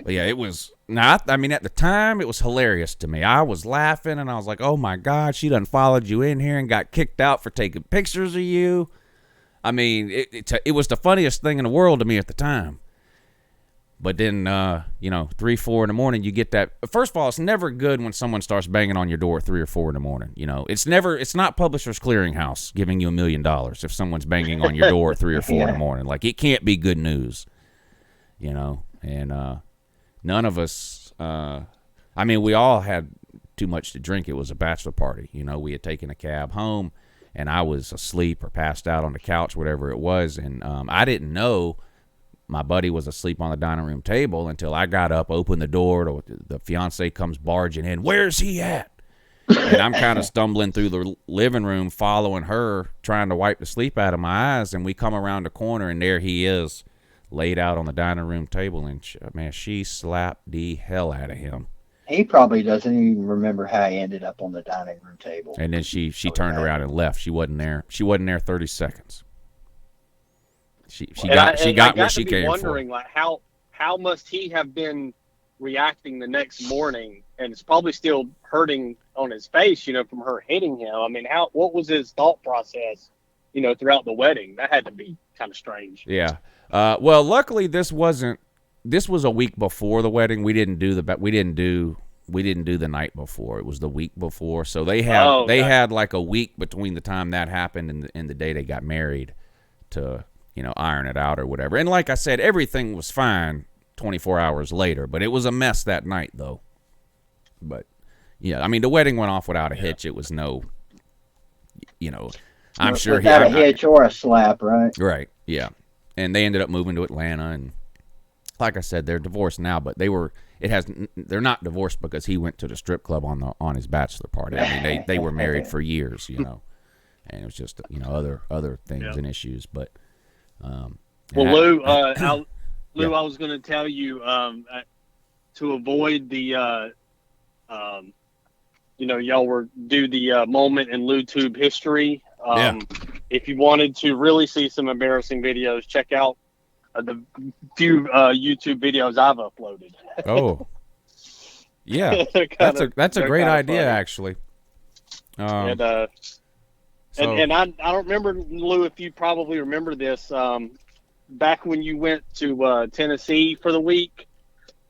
yeah, it was. I mean, at the time, it was hilarious to me. I was laughing and I was like, "Oh my God, she done followed you in here and got kicked out for taking pictures of you." I mean, it was the funniest thing in the world to me at the time. But then, 3, 4 in the morning, you get that. First of all, it's never good when someone starts banging on your door at 3 or 4 in the morning. It's not Publishers Clearinghouse giving you $1 million if someone's banging on your door at 3 or 4 in the morning. Like, it can't be good news, and none of us, we all had too much to drink. It was a bachelor party. We had taken a cab home, and I was asleep or passed out on the couch, whatever it was, and I didn't know my buddy was asleep on the dining room table until I got up, opened the door, the fiance comes barging in. Where's he at? And I'm kind of stumbling through the living room, following her, trying to wipe the sleep out of my eyes. And we come around the corner, and there he is, laid out on the dining room table. And she slapped the hell out of him. He probably doesn't even remember how he ended up on the dining room table. And then she turned around and left. She wasn't there. She wasn't there 30 seconds. She got what she came for. Wondering, like, how must he have been reacting the next morning? And it's probably still hurting on his face, from her hitting him. I mean, what was his thought process, throughout the wedding? That had to be kind of strange. Yeah. Well, luckily this was a week before the wedding. We didn't do the night before. It was the week before. So they had like a week between the time that happened and the day they got married to iron it out or whatever. And like I said, everything was fine 24 hours later, but it was a mess that night though. But yeah, I mean, the wedding went off without a hitch. It was no, I'm sure without a hitch or a slap, right? Right. Yeah. And they ended up moving to Atlanta, and like I said, they're divorced now, but they're not divorced because he went to the strip club on his bachelor party. I mean, they were married for years, and it was just, other things and issues, but Lou, I was going to tell you to avoid the, y'all were do the moment in LouTube history. If you wanted to really see some embarrassing videos, check out the few YouTube videos I've uploaded. Oh, yeah, that's a great idea, funny. Actually. And I don't remember, Lou, if you probably remember this. Back when you went to Tennessee for the week,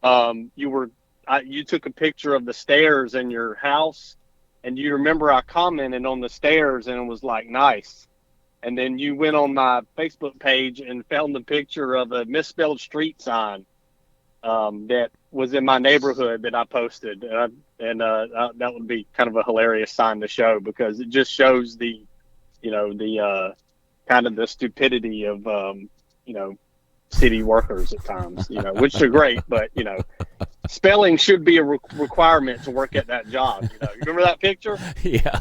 you took a picture of the stairs in your house, and you remember I commented on the stairs, and it was like, nice. And then you went on my Facebook page and found the picture of a misspelled street sign that was in my neighborhood that I posted, and that would be kind of a hilarious sign to show, because it just shows the kind of the stupidity of city workers at times, which are great, but spelling should be a requirement to work at that job. You remember that picture? Yeah.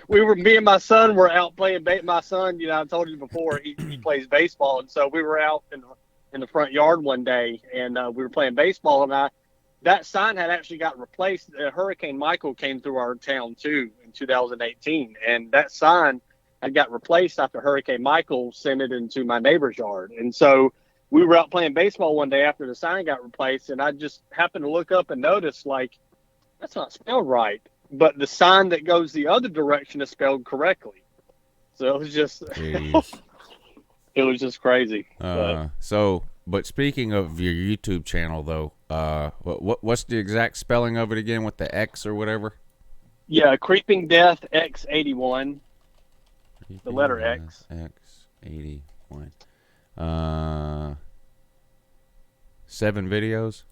Me and my son were out playing. My son, I told you before, he plays baseball, and so we were out in the front yard one day, and we were playing baseball, and that sign had actually got replaced. Hurricane Michael came through our town too in 2018, and that sign had got replaced after Hurricane Michael sent it into my neighbor's yard. And so we were out playing baseball one day after the sign got replaced, and I just happened to look up and notice, like, that's not spelled right. But the sign that goes the other direction is spelled correctly. So it was just, it was just crazy. But speaking of your YouTube channel, though, what's the exact spelling of it again with the X or whatever? Yeah, Creeping Death X81. The letter X. X81. 7 videos?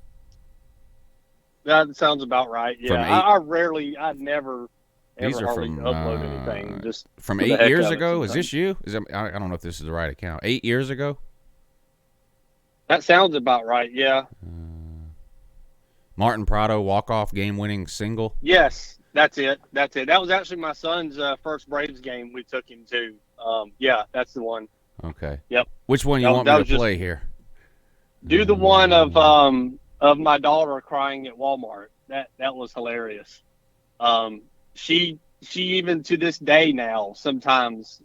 That sounds about right. Yeah, I never These are hardly from, upload anything. Just from 8 years ago? Is this you? I don't know if this is the right account. 8 years ago? That sounds about right, yeah. Martin Prado walk-off game-winning single? Yes, that's it. That was actually my son's first Braves game we took him to. Yeah, that's the one. Okay. Yep. Which one you want me to play here? Do the one of my daughter crying at Walmart. That was hilarious. She even to this day now, sometimes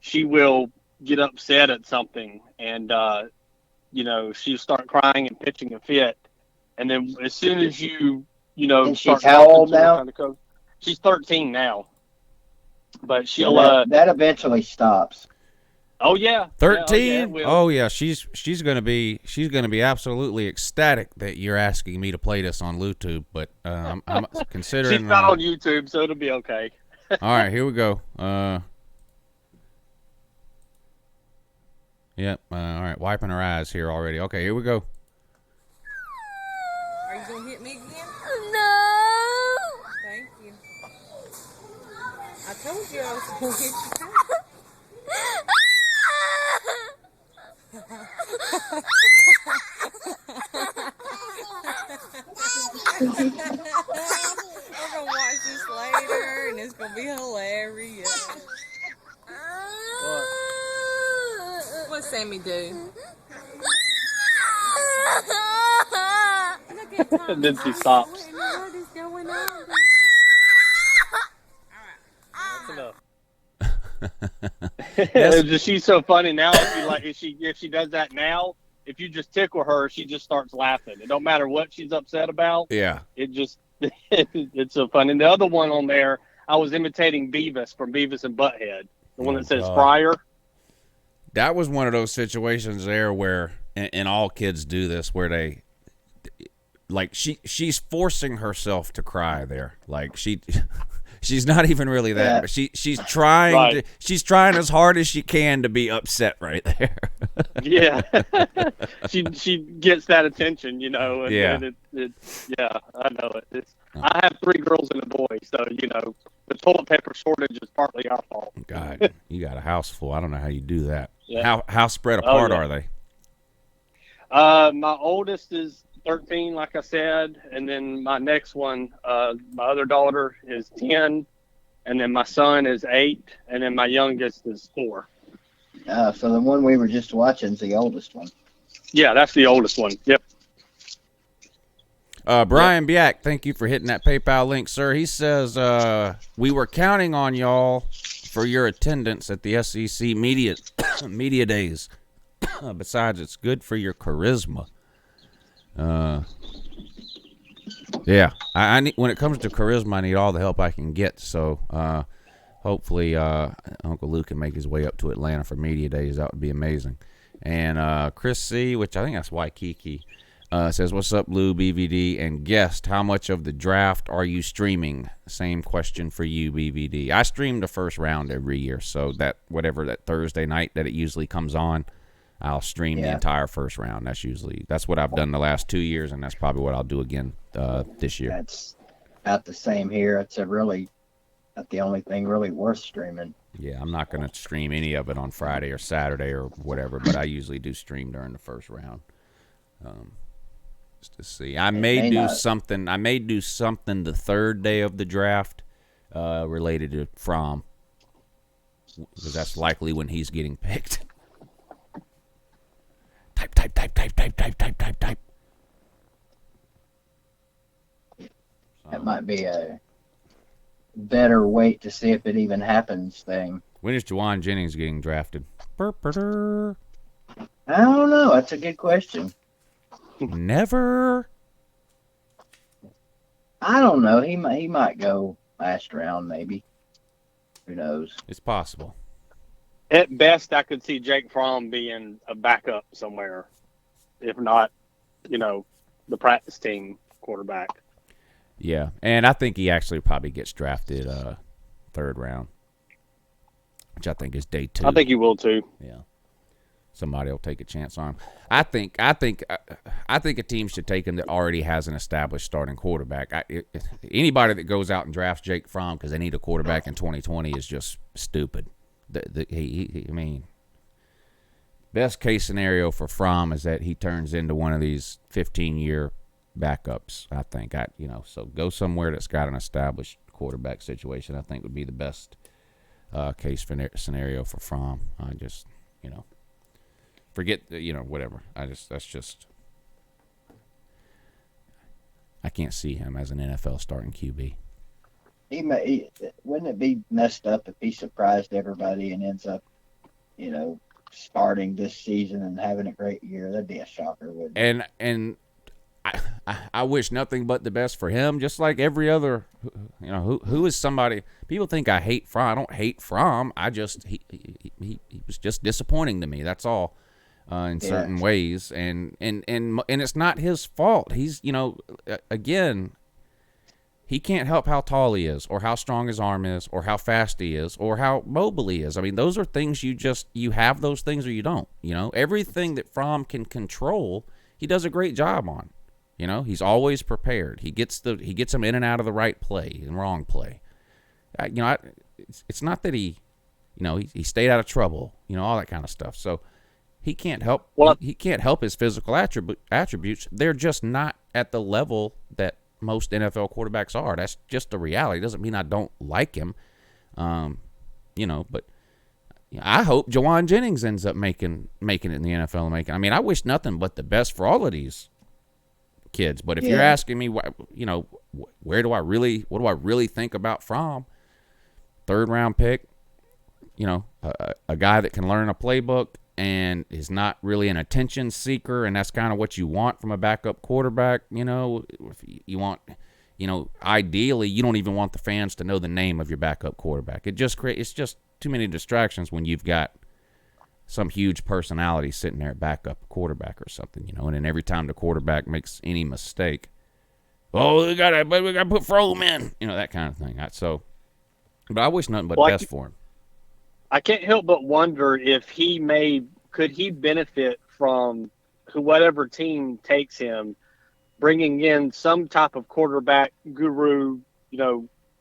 she will get upset at something and she'll start crying and pitching a fit. And then as soon as you And start she's how old now? She's 13 now. But she'll that eventually stops. Oh yeah. 13? Yeah, she's gonna be absolutely ecstatic that you're asking me to play this on LouTube, but I'm considering she's not on YouTube, so it'll be okay. All right, here we go. Yep. All right, wiping her eyes here already. Okay, here we go. Are you gonna hit me again? No. Thank you. I told you I was gonna hit you. We're gonna watch this later, and it's gonna be hilarious. What's Sammy do? Look at Tom. And then she stops. What is going on? That's enough. She's so funny now. If she does that now, if you just tickle her, she just starts laughing. It don't matter what she's upset about. Yeah. It just it's so funny. And the other one on there, I was imitating Beavis from Beavis and Butthead, the one that says Fryer. That was one of those situations there where, and all kids do this, where they, like, she's forcing herself to cry there. Like, she's not even really that. But she's trying Right. she's trying as hard as she can to be upset right there. Yeah. she gets that attention, And, Yeah. And yeah, I know it. I have 3 girls and a boy, so the toilet paper shortage is partly our fault. God, you got a house full. I don't know how you do that. Yeah. How spread apart yeah. are they? My oldest is 13, like I said, and then my next one, my other daughter is 10, and then my son is 8, and then my youngest is 4. So the one we were just watching is the oldest one. Yeah, that's the oldest one. Yep. Brian Biak, thank you for hitting that PayPal link, sir. He says, we were counting on y'all for your attendance at the SEC media days. Besides, it's good for your charisma. Yeah, I need, when it comes to charisma, I need all the help I can get. So hopefully Uncle Luke can make his way up to Atlanta for media days. That would be amazing. And Chris C., which I think that's Waikiki, says, what's up, Lou, BVD, and guest, how much of the draft are you streaming? Same question for you, BVD. I stream the first round every year, so that that Thursday night that it usually comes on, I'll stream the entire first round. That's what I've done the last 2 years, and that's probably what I'll do again this year. That's about the same here. It's not the only thing really worth streaming. Yeah, I'm not going to stream any of it on Friday or Saturday or whatever, but I usually do stream during the first round. Just to see. I may do something the third day of the draft related to Fromm, because that's likely when he's getting picked. Type. might be a better wait to see if it even happens thing. When is Juwan Jennings getting drafted? I don't know. That's a good question. Never. I don't know. He might go last round, maybe. Who knows? It's possible. At best, I could see Jake Fromm being a backup somewhere, if not, the practice team quarterback. Yeah, and I think he actually probably gets drafted third round, which I think is day 2. I think he will too. Yeah, somebody will take a chance on him. I think a team should take him that already has an established starting quarterback. Anybody that goes out and drafts Jake Fromm because they need a quarterback in 2020 is just stupid. I mean, best case scenario for Fromm is that he turns into one of these 15-year backups. I think so go somewhere that's got an established quarterback situation. I think would be the best case scenario for Fromm. I just forget whatever. I can't see him as an NFL starting QB. Wouldn't it be messed up if he surprised everybody and ends up, starting this season and having a great year? That'd be a shocker, wouldn't it? And I wish nothing but the best for him, just like every other. Who is somebody? People think I hate Fromm. I don't hate Fromm. He was just disappointing to me. That's all. In certain ways, and it's not his fault. He's again, he can't help how tall he is, or how strong his arm is, or how fast he is, or how mobile he is. I mean, those are things you have those things or you don't. Everything that Fromm can control, he does a great job on. He's always prepared. He gets him in and out of the right play and wrong play. It's not that he stayed out of trouble. All that kind of stuff. So. He can't help. He can't help his physical attributes. They're just not at the level that most NFL quarterbacks are. That's just the reality. It doesn't mean I don't like him, But I hope Juwan Jennings ends up making it in the NFL. I wish nothing but the best for all of these kids. But if you're asking me, what do I really think about Fromm? Third round pick. A guy that can learn a playbook and is not really an attention seeker, and that's kind of what you want from a backup quarterback. If you want, ideally, you don't even want the fans to know the name of your backup quarterback. It's just too many distractions when you've got some huge personality sitting there at backup quarterback or something, and then every time the quarterback makes any mistake, we gotta put Fromm in, that kind of thing. But I wish nothing but the best for him. I can't help but wonder if could he benefit from whatever team takes him, bringing in some type of quarterback guru,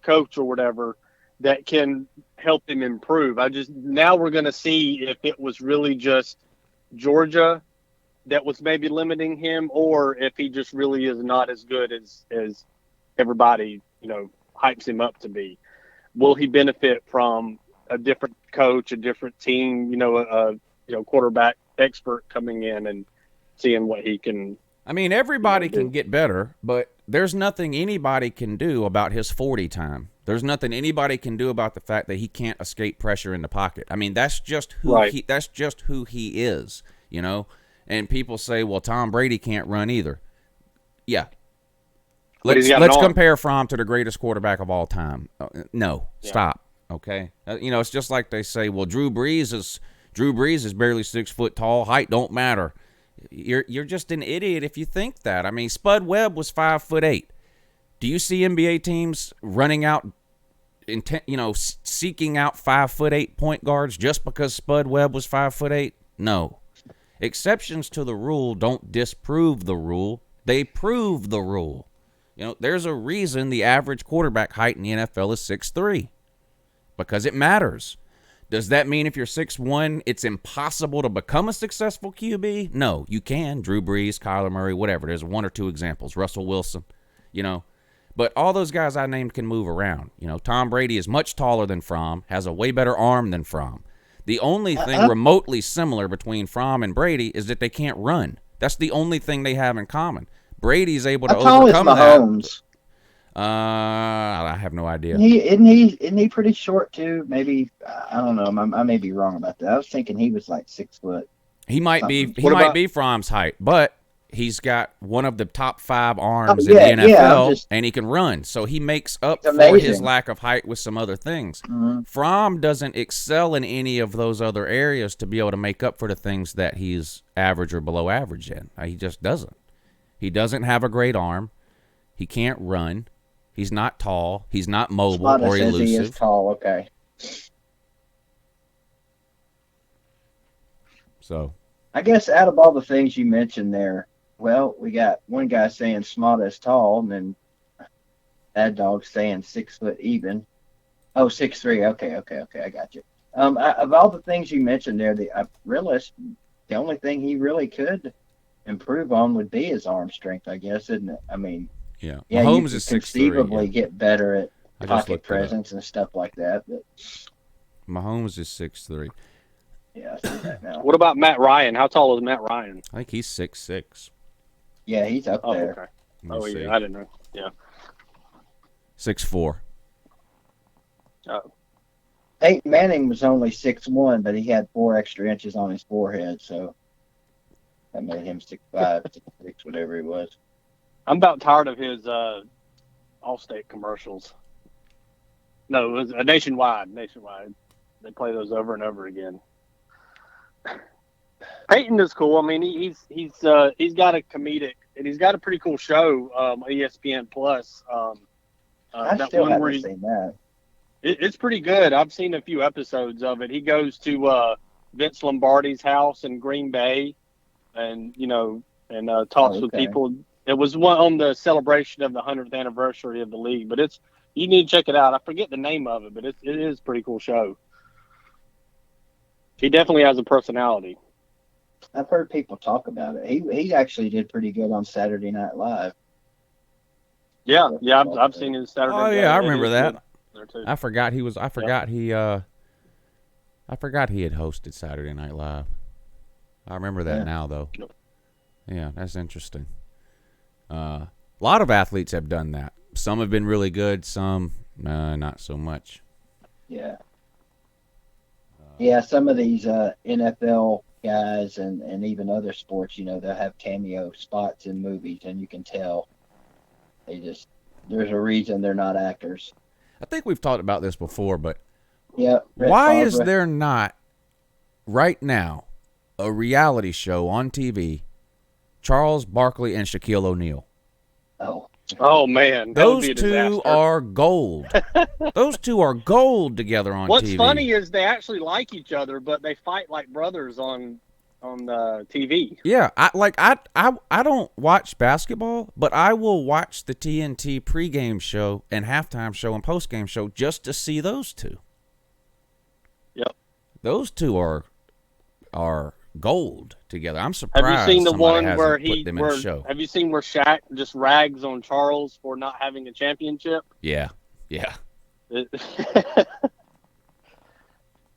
coach or whatever that can help him improve. Now we're going to see if it was really just Georgia that was maybe limiting him, or if he just really is not as good as everybody, hypes him up to be. Will he benefit from a different coach, a different team, quarterback expert coming in and seeing what he can? Everybody can get better, but there's nothing anybody can do about his 40 time. There's nothing anybody can do about the fact that he can't escape pressure in the pocket. That's just who he is, And people say, well, Tom Brady can't run either. Yeah. Let's compare Fromm to the greatest quarterback of all time. Stop. Okay, it's just like they say. Well, Drew Brees is barely 6 foot tall. Height don't matter. You're just an idiot if you think that. Spud Webb was 5'8". Do you see NBA teams running out, seeking out 5'8" point guards just because Spud Webb was 5'8"? No. Exceptions to the rule don't disprove the rule. They prove the rule. There's a reason the average quarterback height in the NFL is 6'3". Because it matters. Does that mean if you're 6'1", it's impossible to become a successful QB? No, you can. Drew Brees, Kyler Murray, whatever. There's one or two examples. Russell Wilson, But all those guys I named can move around. Tom Brady is much taller than Fromm, has a way better arm than Fromm. The only thing remotely similar between Fromm and Brady is that they can't run. That's the only thing they have in common. Brady's able to overcome that. I have no idea. Isn't he pretty short too? Maybe I don't know. I may be wrong about that. I was thinking he was like 6 foot. He might something. be. He might be Fromm's height, but he's got one of the top 5 arms yeah, in the NFL, yeah, and he can run. So he makes up It's for his amazing. lack of height with some other things. Mhm. Fromm doesn't excel in any of those other areas to be able to make up for the things that he's average or below average in. He just doesn't. He doesn't have a great arm. He can't run. He's not tall. He's not mobile or says elusive. he is tall. Okay. So I guess out of all the things you mentioned there, well, we got one guy saying Smart is tall, and then that dog saying 6 foot even. Oh, 6'3". Okay, I got you. Of all the things you mentioned there, I realized the only thing he really could improve on would be his arm strength, I guess, isn't it? I mean, yeah, yeah, Mahomes you could is 6'3". conceivably get better at I just pocket looked it up. presence and stuff like that. But Mahomes is 6'3". yeah, I see that now. What about Matt Ryan? How tall is Matt Ryan? I think he's 6'6". Yeah, he's up Oh, there. okay. Let me Oh, see. yeah, I didn't know. Yeah. 6'4". Oh. Peyton Manning was only 6'1", but he had 4 extra inches on his forehead, so that made him 6'5", 6'6", whatever he was. I'm about tired of his Allstate commercials. No, it was a nationwide. They play those over and over again. Peyton is cool. I mean, he's got a comedic, and he's got a pretty cool show on ESPN Plus. I that still one where haven't seen that. it's pretty good. I've seen a few episodes of it. He goes to Vince Lombardi's house in Green Bay, and talks with okay. people. It was one on the celebration of the 100th anniversary of the league, but you need to check it out. I forget the name of it, but it is a pretty cool show. He definitely has a personality. I've heard people talk about it. He actually did pretty good on Saturday Night Live. Yeah, I've seen his Saturday. Oh yeah, I remember that. There too. I forgot he was. I forgot he. I forgot he had hosted Saturday Night Live. I remember that now, though. Yep. Yeah, that's interesting. A lot of athletes have done that. Some have been really good. Some not so much. Yeah. Yeah, some of these NFL guys and even other sports, they'll have cameo spots in movies, and you can tell there's a reason they're not actors. I think we've talked about this before, but Yeah. why is there not right now a reality show on TV? Charles Barkley and Shaquille O'Neal. Oh man, that would Those be a two disaster. are gold. Those two are gold together on What's TV. funny is they actually like each other, but they fight like brothers on the TV. Yeah, I don't watch basketball, but I will watch the TNT pregame show and halftime show and postgame show just to see those two. Yep. Those two are gold together. I'm surprised. Have you seen the somebody one hasn't where put them in a show. Have you seen where Shaq just rags on Charles for not having a championship? Yeah.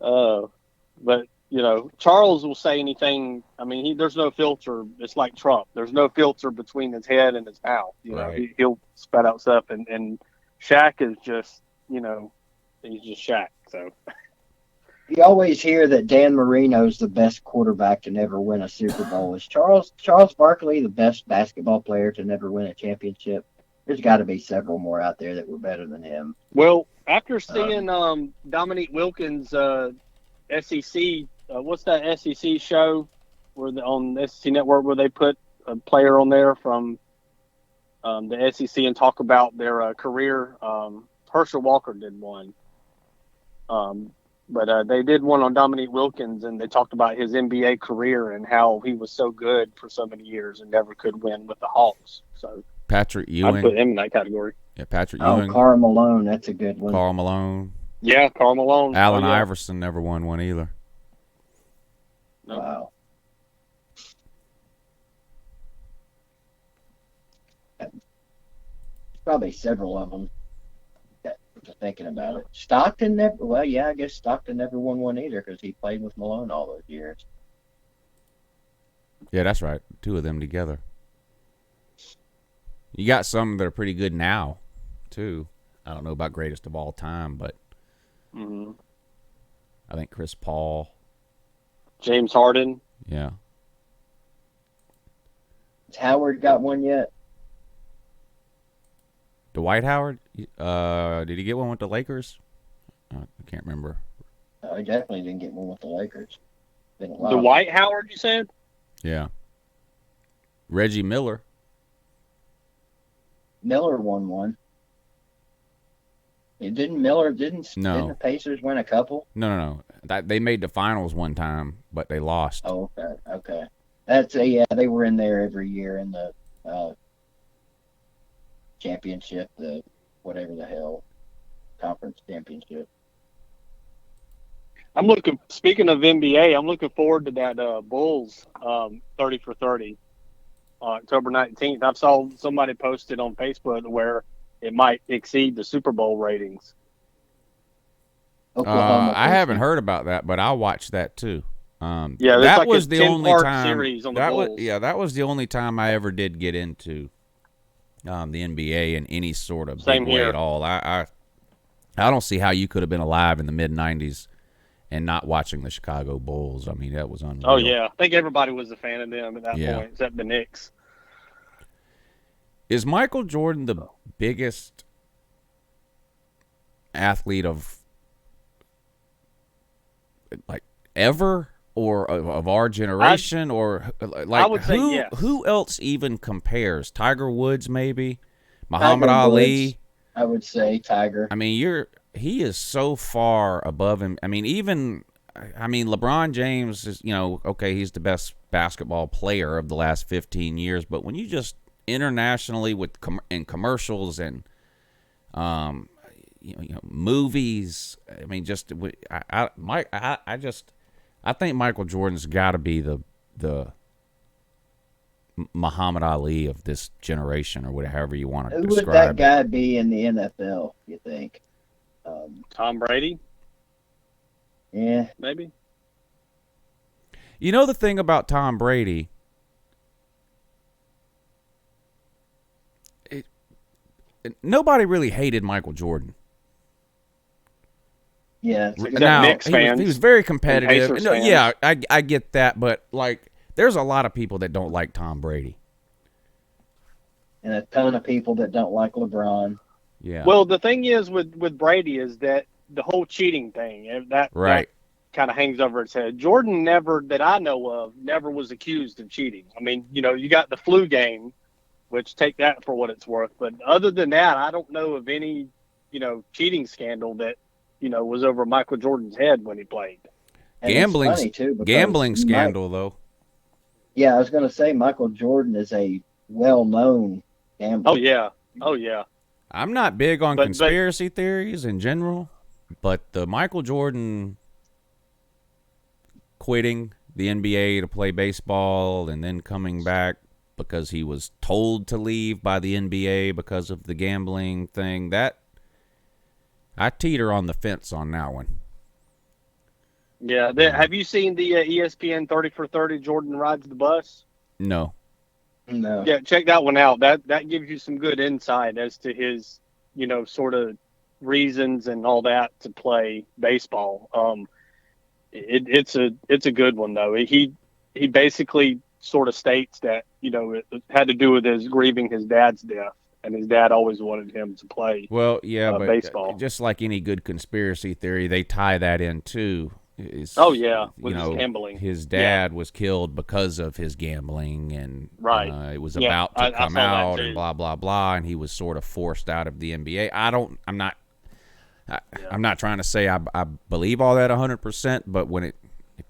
But Charles will say anything. I mean, there's no filter. It's like Trump. There's no filter between his head and his mouth. Right. He'll spat out stuff, and Shaq is just, he's just Shaq. So You always hear that Dan Marino's the best quarterback to never win a Super Bowl. Is Charles Barkley the best basketball player to never win a championship? There's got to be several more out there that were better than him. well, after seeing Dominique Wilkins' SEC, what's that SEC show on the SEC Network where they put a player on there from the SEC and talk about their career? Herschel Walker did one. But they did one on Dominique Wilkins, and they talked about his NBA career and how he was so good for so many years and never could win with the Hawks. So Patrick I'd Ewing. put him in that category. Yeah, Patrick Oh, Ewing. Karl Malone, that's a good one. Karl Malone. Yeah, Karl Malone. Allen Oh, yeah. Iverson never won one either. No. Wow. Probably several of them. Thinking about it, Stockton never. Well, yeah, I guess Stockton never won one either because he played with Malone all those years. Yeah, that's right. Two of them together. You got some that are pretty good now, too. I don't know about greatest of all time, but I think Chris Paul. James Harden. Yeah. Has Howard got one yet? Dwight Howard? Did he get one with the Lakers? I can't remember. No, he definitely didn't get one with the Lakers. Been a while. Dwight Howard, you said? Yeah. Reggie Miller. Miller won one. Didn't the Pacers win a couple? No. They made the finals one time, but they lost. Oh, okay. They were in there every year in the championship, the whatever the hell conference championship. Speaking of NBA, I'm looking forward to that Bulls 30 for 30 October 19th. I saw somebody posted on Facebook where it might exceed the Super Bowl ratings. I haven't heard about that, but I'll watch that too. That was the only time series on the Bulls. That was the only time I ever did get into the NBA in any sort of big way at all. I don't see how you could have been alive in the mid '90s and not watching the Chicago Bulls. I mean, that was unreal. Oh yeah, I think everybody was a fan of them at that point, except the Knicks. Is Michael Jordan the biggest athlete of like ever, or of our generation, or like I would say yes. Who else even compares? Tiger Woods, maybe Muhammad Ali. Woods, I would say Tiger. I mean, he is so far above him. I mean, LeBron James is, okay, he's the best basketball player of the last 15 years, but when you just internationally in commercials and movies, I mean, I think Michael Jordan's got to be the Muhammad Ali of this generation, or whatever you want to describe. Who would that guy be in the NFL, you think? Tom Brady? Yeah. Maybe. The thing about Tom Brady, nobody really hated Michael Jordan. Yeah. Now, he was very competitive. Yeah, I get that, but there's a lot of people that don't like Tom Brady. And a ton of people that don't like LeBron. Yeah. Well, the thing is with Brady is that the whole cheating thing, that kind of hangs over its head. Jordan never, that I know of, never was accused of cheating. I mean, you got the flu game, which take that for what it's worth. But other than that, I don't know of any, cheating scandal that, was over Michael Jordan's head when he played. Gambling scandal, though. Yeah, I was going to say Michael Jordan is a well-known gambler. Oh, yeah. I'm not big on conspiracy theories in general, but the Michael Jordan quitting the NBA to play baseball and then coming back because he was told to leave by the NBA because of the gambling thing, that I teeter on the fence on that one. Yeah. Have you seen the ESPN 30 for 30 Jordan Rides the Bus? No. Yeah, check that one out. That gives you some good insight as to his, sort of reasons and all that to play baseball. It's a good one though. He basically sort of states that it had to do with his grieving his dad's death, and his dad always wanted him to play. Well, yeah, but baseball. Just like any good conspiracy theory, they tie that in too. His gambling. His dad was killed because of his gambling, and it was about to come out, and blah blah blah, and he was sort of forced out of the NBA. I'm not trying to say I believe all that 100%, but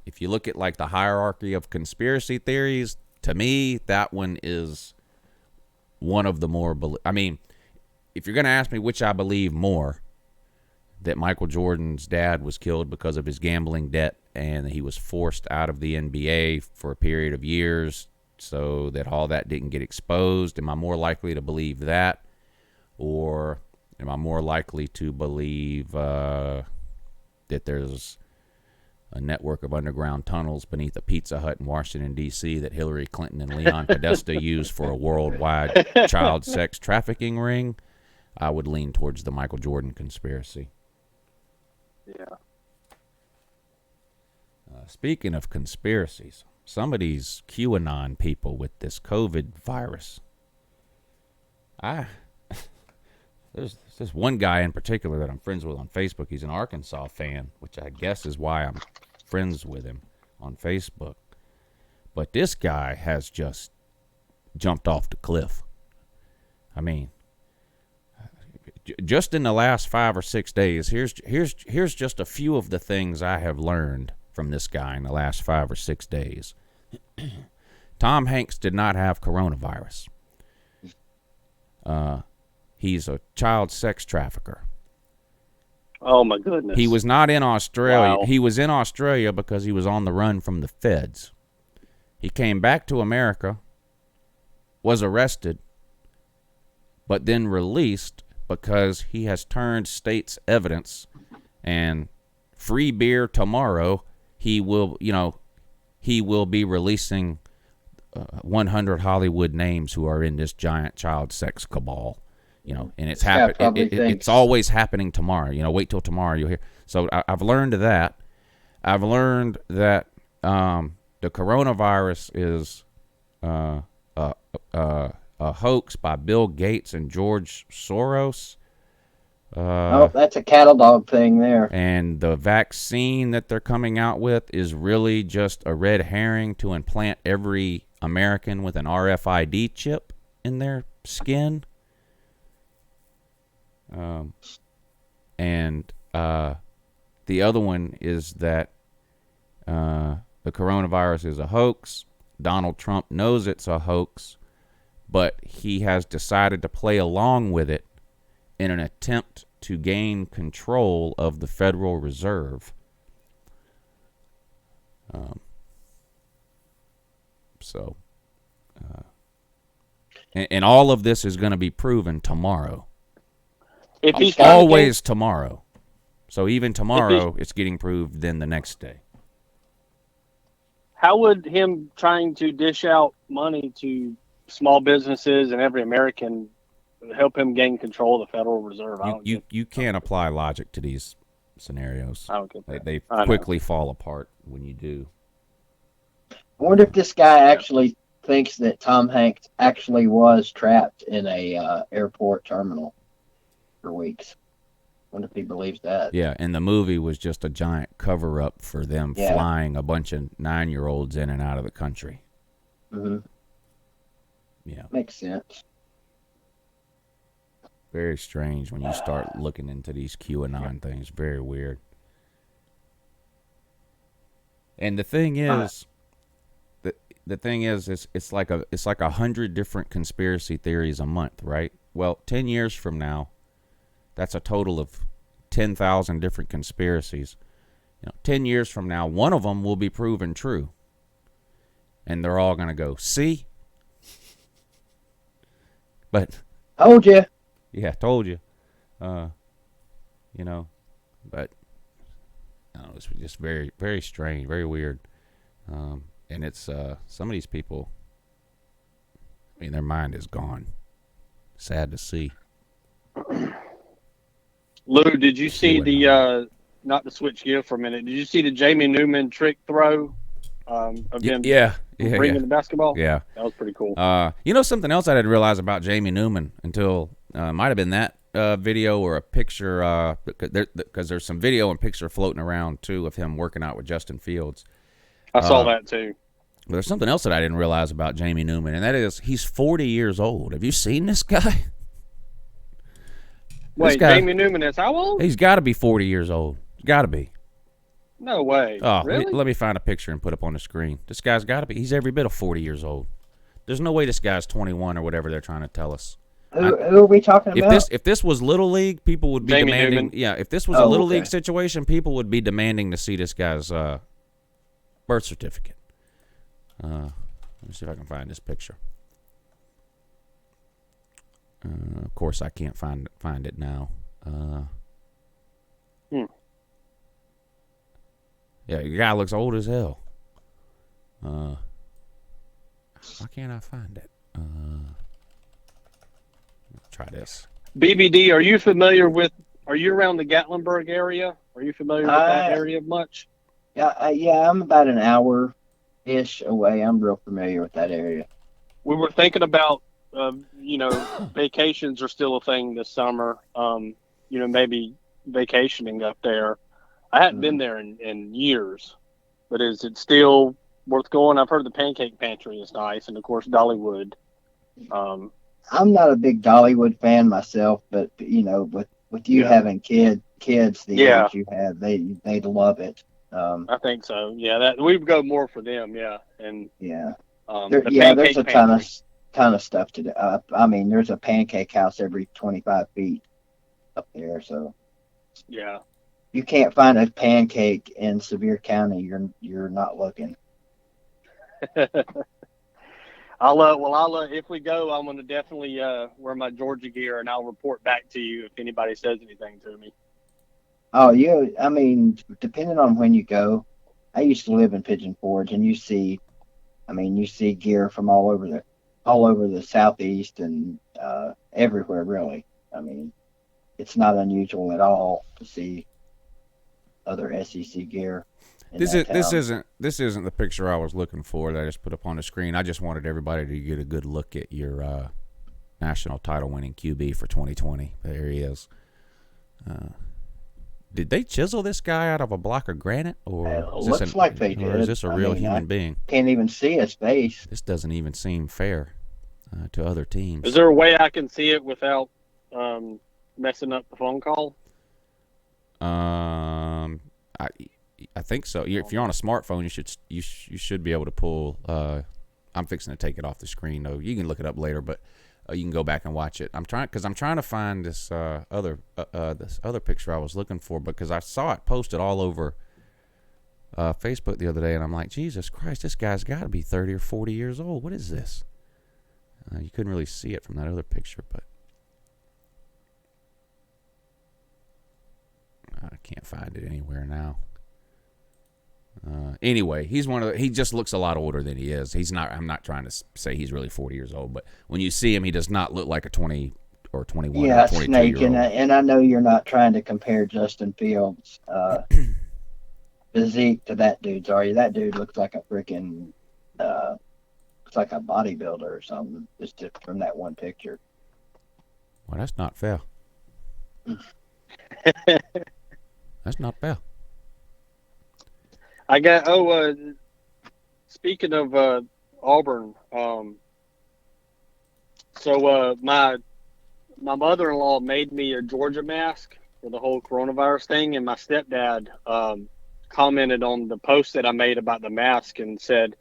if you look at the hierarchy of conspiracy theories, to me that one is one of the more. If you're going to ask me which I believe more, that Michael Jordan's dad was killed because of his gambling debt and he was forced out of the NBA for a period of years so that all that didn't get exposed, am I more likely to believe that? Or am I more likely to believe that there's a network of underground tunnels beneath a Pizza Hut in Washington, D.C. that Hillary Clinton and Leon Podesta used for a worldwide child sex trafficking ring? I would lean towards the Michael Jordan conspiracy. Yeah. Speaking of conspiracies, some of these QAnon people with this COVID virus. There's this one guy in particular that I'm friends with on Facebook. He's an Arkansas fan, which I guess is why I'm friends with him on Facebook. But this guy has just jumped off the cliff. I mean, just in the last 5 or 6 days, here's just a few of the things I have learned from this guy in the last 5 or 6 days. Tom Hanks did not have coronavirus. He's a child sex trafficker. Oh my goodness. He was not in Australia. Wow. He was in Australia because he was on the run from the feds. He came back to America, was arrested, but then released because he has turned state's evidence, and free beer tomorrow, he will be releasing 100 Hollywood names who are in this giant child sex cabal. And it's it's always happening tomorrow. Wait till tomorrow, you'll hear. So I've learned that. I've learned that the coronavirus is a hoax by Bill Gates and George Soros. That's a cattle dog thing there. And the vaccine that they're coming out with is really just a red herring to implant every American with an RFID chip in their skin. The other one is that the coronavirus is a hoax. Donald Trump knows it's a hoax, but he has decided to play along with it in an attempt to gain control of the Federal Reserve. And all of this is going to be proven tomorrow. If he's always tomorrow. So even tomorrow, it's getting proved then the next day. How would him trying to dish out money to small businesses and every American help him gain control of the Federal Reserve? You can't apply logic to these scenarios. I don't get that. They quickly fall apart when you do. I wonder if this guy actually thinks that Tom Hanks actually was trapped in a airport terminal for weeks. I wonder if he believes that. Yeah, and the movie was just a giant cover-up for them flying a bunch of 9-year-olds in and out of the country. Mm-hmm. Yeah. Makes sense. Very strange when you start looking into these QAnon things. Very weird. And the thing is, the thing is, it's like 100 different conspiracy theories a month, right? Well, 10 years from now, that's a total of 10,000 different conspiracies. 10 years from now, one of them will be proven true. And they're all going to go, see? But told you. Yeah, told you. But it's just very, very strange, very weird. And it's some of these people, I mean, their mind is gone. Sad to see. Lou, did you see the not to switch gears for a minute? Did you see the Jamie Newman trick throw of him? Yeah, bringing the basketball. Yeah, that was pretty cool. Something else I didn't realize about Jamie Newman until might have been that video or a picture because there's some video and picture floating around too of him working out with Justin Fields. I saw that too. There's something else that I didn't realize about Jamie Newman, and that is he's 40 years old. Have you seen this guy? Wait, Jamie Newman is how old? He's got to be 40 years old. Got to be. No way. Oh, really? Let me find a picture and put up on the screen. This guy's got to be. He's every bit of 40 years old. There's no way this guy's 21 or whatever they're trying to tell us. Who are we talking about? If this was Little League, people would be Jamie demanding. Newman. Yeah, if this was a Little League situation, people would be demanding to see this guy's birth certificate. Let me see if I can find this picture. Of course, I can't find it now. Yeah, the guy looks old as hell. Why can't I find it? Try this. BBD, are you familiar with? Are you around the Gatlinburg area? Are you familiar with that area much? Yeah, I'm about an hour-ish away. I'm real familiar with that area. We were thinking about, vacations are still a thing this summer. Maybe vacationing up there. I hadn't been there in years, but is it still worth going? I've heard the Pancake Pantry is nice, and of course Dollywood. I'm not a big Dollywood fan myself, but with you having kids the age you have, they'd love it. I think so. Yeah, that we would go more for them. Yeah, and there's a ton of stuff to do. I mean, there's a pancake house every 25 feet up there, so yeah, you can't find a pancake in Sevier County. You're not looking. I'll if we go, I'm gonna definitely wear my Georgia gear, and I'll report back to you if anybody says anything to me. Oh, yeah. I mean, depending on when you go, I used to live in Pigeon Forge, and you see gear from all over the southeast and everywhere, really. I mean, it's not unusual at all to see other SEC gear. This isn't the picture I was looking for that I just put up on the screen. I just wanted everybody to get a good look at your national title winning QB for 2020. There he is. Did they chisel this guy out of a block of granite, or looks like they did? Or is this a real human being? Can't even see his face. This doesn't even seem fair to other teams. Is there a way I can see it without messing up the phone call? I think so. If you're on a smartphone, you should be able to pull. I'm fixing to take it off the screen though. You can look it up later, but you can go back and watch it. I'm trying to find this other picture I was looking for, because I saw it posted all over Facebook the other day, and I'm like, Jesus Christ, this guy's got to be 30 or 40 years old. What is this? You couldn't really see it from that other picture, but I can't find it anywhere now. Anyway, he just looks a lot older than he is. He's not. I'm not trying to say he's really 40 years old, but when you see him, he does not look like a 20 or 21 or 22 Snake, year old. And I know you're not trying to compare Justin Fields' physique to that dude's, are you? That dude looks like a freaking looks like a bodybuilder or something, just from that one picture. Well, that's not fair. That's not fair. I got speaking of Auburn, so my mother-in-law made me a Georgia mask for the whole coronavirus thing, and my stepdad commented on the post that I made about the mask and said,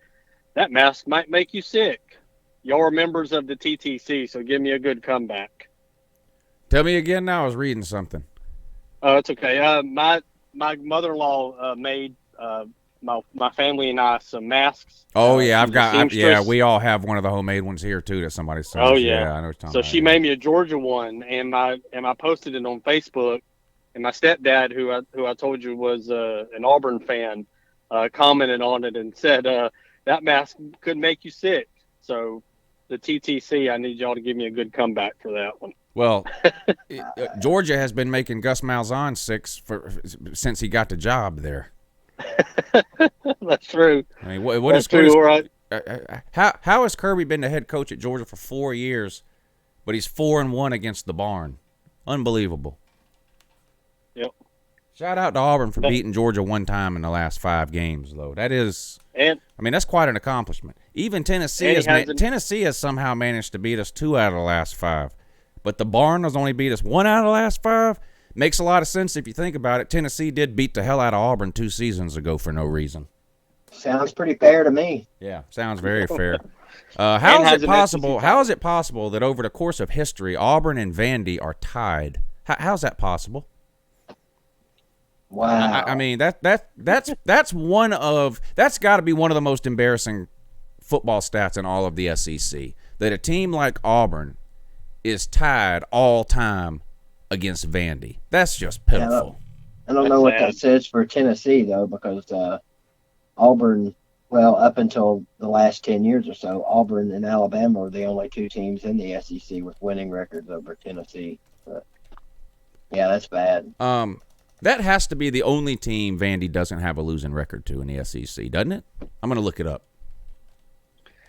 that mask might make you sick. Y'all are members of the TTC, so give me a good comeback. Tell me again now. I was reading something. Oh, it's okay. My mother-in-law made my family and I some masks. Oh yeah, we all have one of the homemade ones here too that somebody sent. Oh yeah, yeah, I know what you're talking so about. she made me a Georgia one, and I posted it on Facebook, and my stepdad, who I told you was an Auburn fan, commented on it and said that mask could make you sick. So the TTC, I need y'all to give me a good comeback for that one. Well, Georgia has been making Gus Malzahn sick since he got the job there. That's true. I mean, what is true? All right. How has Kirby been the head coach at Georgia for 4 years, but he's 4-1 against the barn? Unbelievable. Yep. Shout out to Auburn for beating Georgia one time in the last 5 games, though. That's quite an accomplishment. Even Tennessee has somehow managed to beat us 2 out of the last 5, but the barn has only beat us 1 out of the last 5. Makes a lot of sense if you think about it. Tennessee did beat the hell out of Auburn 2 seasons ago for no reason. Sounds pretty fair to me. Yeah, sounds very fair. How is it possible that over the course of history, Auburn and Vandy are tied? How's that possible? Wow. I mean, that's got to be one of the most embarrassing football stats in all of the SEC. That a team like Auburn is tied all time against Vandy. That's just pitiful. I don't know what that says for Tennessee, though, because Auburn, well, up until the last 10 years or so, Auburn and Alabama are the only 2 teams in the SEC with winning records over Tennessee. Yeah, that's bad. That has to be the only team Vandy doesn't have a losing record to in the SEC, doesn't it? I'm going to look it up.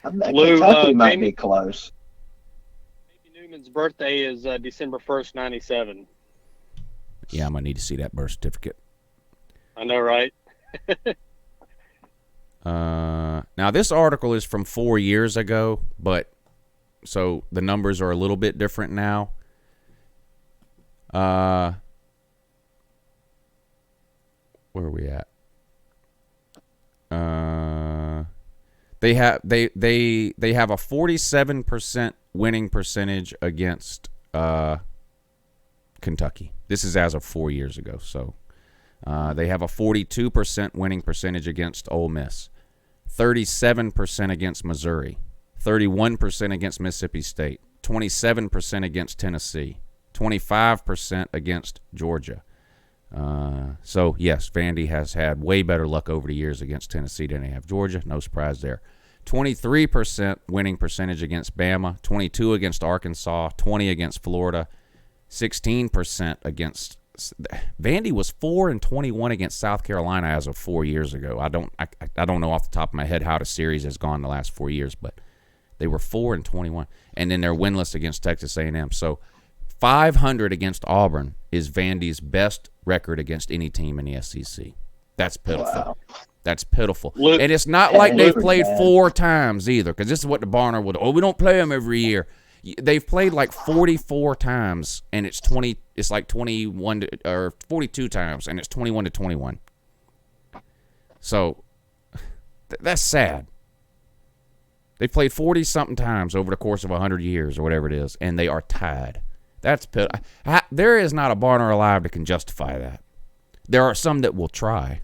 I bet Lou, Kentucky might Jamie- be close. Baby Newman's birthday is December 1st, 97. Yeah, I'm going to need to see that birth certificate. I know, right? Now, this article is from 4 years ago, but so the numbers are a little bit different now. Where are we at? They have a 47% winning percentage against Kentucky. This is as of 4 years ago. So they have a 42% winning percentage against Ole Miss, 37% against Missouri, 31% against Mississippi State, 27% against Tennessee, 25% against Georgia. So, yes, Vandy has had way better luck over the years against Tennessee than they have Georgia. No surprise there. 23% winning percentage against Bama, 22% against Arkansas, 20% against Florida, 16% against Vandy was 4-21 against South Carolina as of 4 years ago. I don't know off the top of my head how the series has gone the last 4 years, but they were 4-21, and then they're winless against Texas A&M. So 500 against Auburn is Vandy's best record against any team in the SEC. That's pitiful. Wow. That's pitiful. Look, and it's not yeah, like it they've is played bad. 4 times either, because this is what the Barner would. Oh, we don't play them every year. They've played like 44 times, and it's 20. It's like 21 or 42 times, and it's 21-21. So that's sad. They've played 40-something times over the course of 100 years or whatever it is, and they are tied. That's there is not a Barner alive that can justify that. There are some that will try.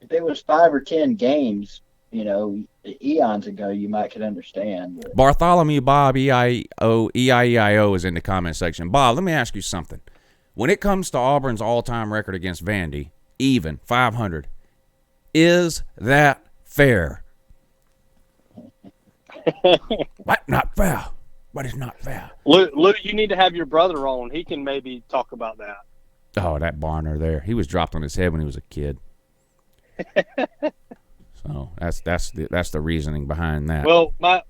If it was 5 or 10 games, eons ago, you might could understand. But Bartholomew Bob EIEIO is in the comment section. Bob, let me ask you something. When it comes to Auburn's all-time record against Vandy, even 500, is that fair? What? Not fair. What is not fair? Lou, you need to have your brother on. He can maybe talk about that. Oh, that Barner there. He was dropped on his head when he was a kid. So that's the reasoning behind that. Well, my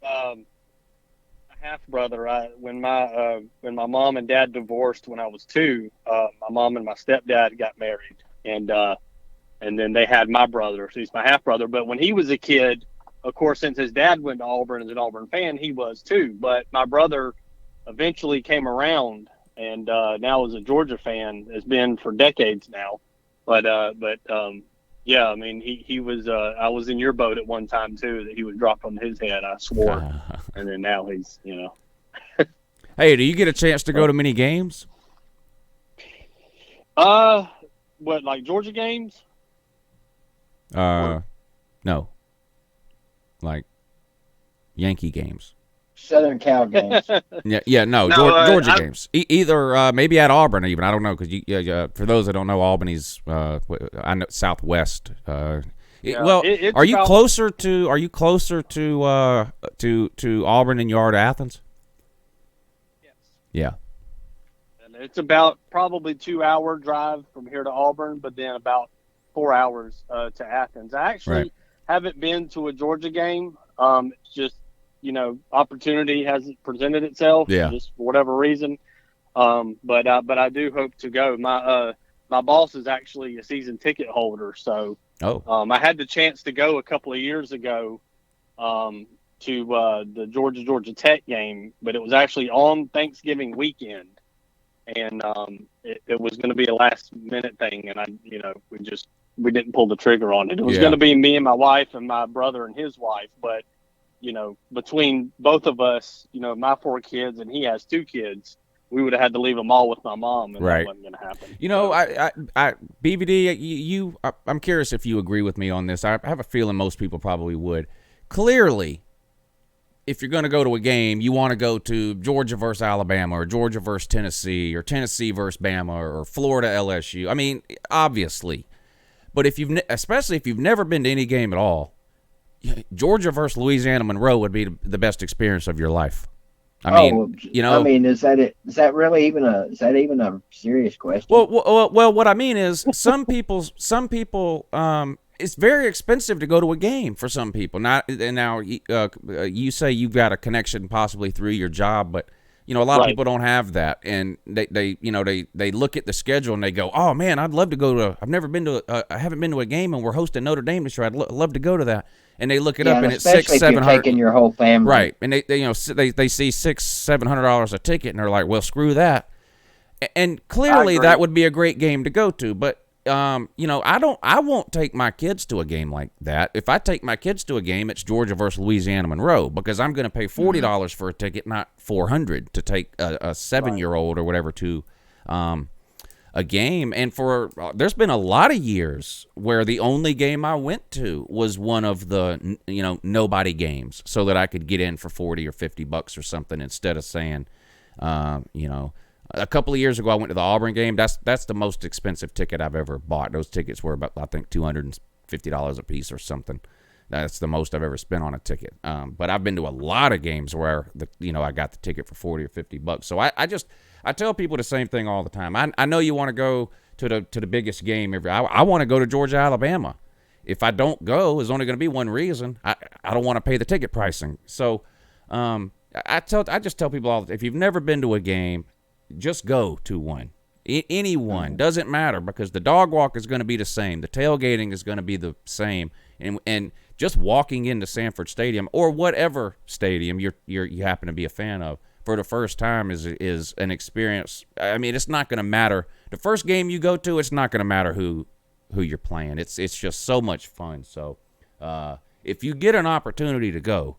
brother, half brother, when my mom and dad divorced when I was 2, my mom and my stepdad got married, and then they had my brother. So he's my half brother. But when he was a kid, of course, since his dad went to Auburn as an Auburn fan, he was too. But my brother eventually came around, and now is a Georgia fan. Has been for decades now. But yeah, I mean, he was. I was in your boat at one time too. That he was dropped on his head. I swore, and then now he's. Hey, do you get a chance to go to many games? What, like Georgia games? No. Like Yankee games. Southern Cal games. No, Georgia games. Either maybe at Auburn even. I don't know because for those that don't know, Albany's I know Southwest. Are you closer to Auburn than you are to Athens? Yes. Yeah. And it's about probably 2-hour drive from here to Auburn, but then about 4 hours to Athens. I actually haven't been to a Georgia game. It's just, opportunity hasn't presented itself, just for whatever reason. But I do hope to go. My boss is actually a season ticket holder, so I had the chance to go a couple of years ago to the Georgia Tech game, but it was actually on Thanksgiving weekend, and it was going to be a last minute thing, and we didn't pull the trigger on it. It was going to be me and my wife and my brother and his wife, but between both of us, my 4 kids and he has 2 kids, we would have had to leave them all with my mom, and that wasn't going to happen. I BVD, I'm curious if you agree with me on this. I have a feeling most people probably would. Clearly, if you're going to go to a game, you want to go to Georgia versus Alabama or Georgia versus Tennessee or Tennessee versus Bama or Florida LSU. I mean, obviously. But especially if you've never been to any game at all, Georgia versus Louisiana Monroe would be the best experience of your life. I mean, I mean, is that it? Is that really even a? Is that even a serious question? Well, what I mean is, some people, it's very expensive to go to a game for some people. Now, you say you've got a connection possibly through your job, but a lot of people don't have that, and they look at the schedule and they go, oh man, I'd love to go to. I haven't been to a game, and we're hosting Notre Dame this year. I'd love to go to that. And they look it up, and it's $600-700. Taking your whole family, right? And they see $600-700 a ticket, and they're like, well, screw that. And clearly, that would be a great game to go to, but I won't take my kids to a game like that. If I take my kids to a game, it's Georgia versus Louisiana Monroe, because I'm going to pay $40 for a ticket, not $400 to take a 7-year-old or whatever to a game. And there's been a lot of years where the only game I went to was one of the nobody games, so that I could get in for $40 or $50 or something, instead of saying, a couple of years ago I went to the Auburn game. That's the most expensive ticket I've ever bought. Those tickets were about, I think, $250 a piece or something. That's the most I've ever spent on a ticket. But I've been to a lot of games where I got the ticket for $40 or $50. So I tell people the same thing all the time. I know you want to go to the biggest game I want to go to Georgia, Alabama. If I don't go, there's only going to be one reason. I don't want to pay the ticket pricing. So I just tell people if you've never been to a game, just go to one. Any one. Doesn't matter, because the dog walk is going to be the same. The tailgating is going to be the same. And just walking into Sanford Stadium, or whatever stadium you happen to be a fan of, for the first time is an experience. I mean, it's not going to matter. The first game you go to, it's not going to matter who you're playing. It's just so much fun. So if you get an opportunity to go.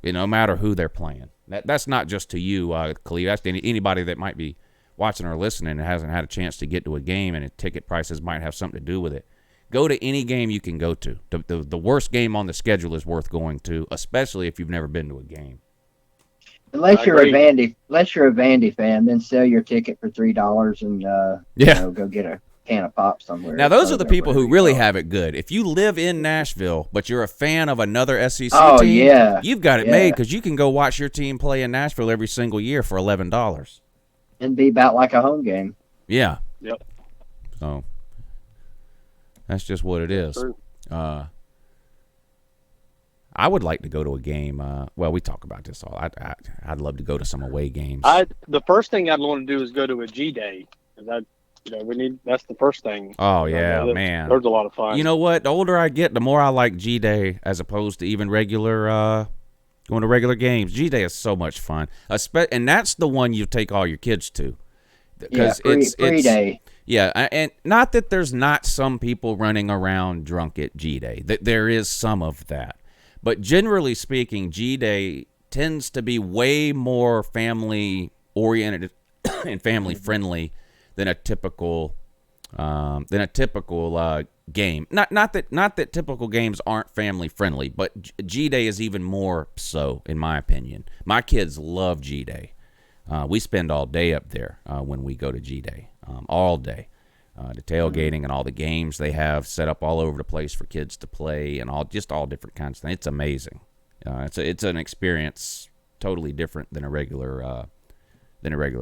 No matter who they're playing. That's not just to you, CLEVE. That's to anybody that might be watching or listening and hasn't had a chance to get to a game, and ticket prices might have something to do with it. Go to any game you can go to. The worst game on the schedule is worth going to, especially if you've never been to a game. Unless you're a Vandy fan, then sell your ticket for $3 and go get a can of pop somewhere. Now, those are the people who really have it good. If you live in Nashville, but you're a fan of another SEC team, you've got it made, because you can go watch your team play in Nashville every single year for $11. And be about like a home game. Yeah. Yep. So that's just what it is. I would like to go to a game. Well, we talk about this all. I'd love to go to some away games. The first thing I'd want to do is go to a G Day. That's the first thing. Oh yeah, man. There's a lot of fun. You know what? The older I get, the more I like G Day as opposed to even regular going to regular games. G Day is so much fun, and that's the one you take all your kids to. Because it's free day. Yeah, and not that there's not some people running around drunk at G Day. That there is some of that, but generally speaking, G Day tends to be way more family oriented and family friendly than a typical game. Not that typical games aren't family friendly, but G Day is even more so, in my opinion. My kids love G Day. We spend all day up there when we go to G Day, all day. The tailgating and all the games they have set up all over the place for kids to play, and all different kinds of things. It's amazing. It's an experience totally different than a regular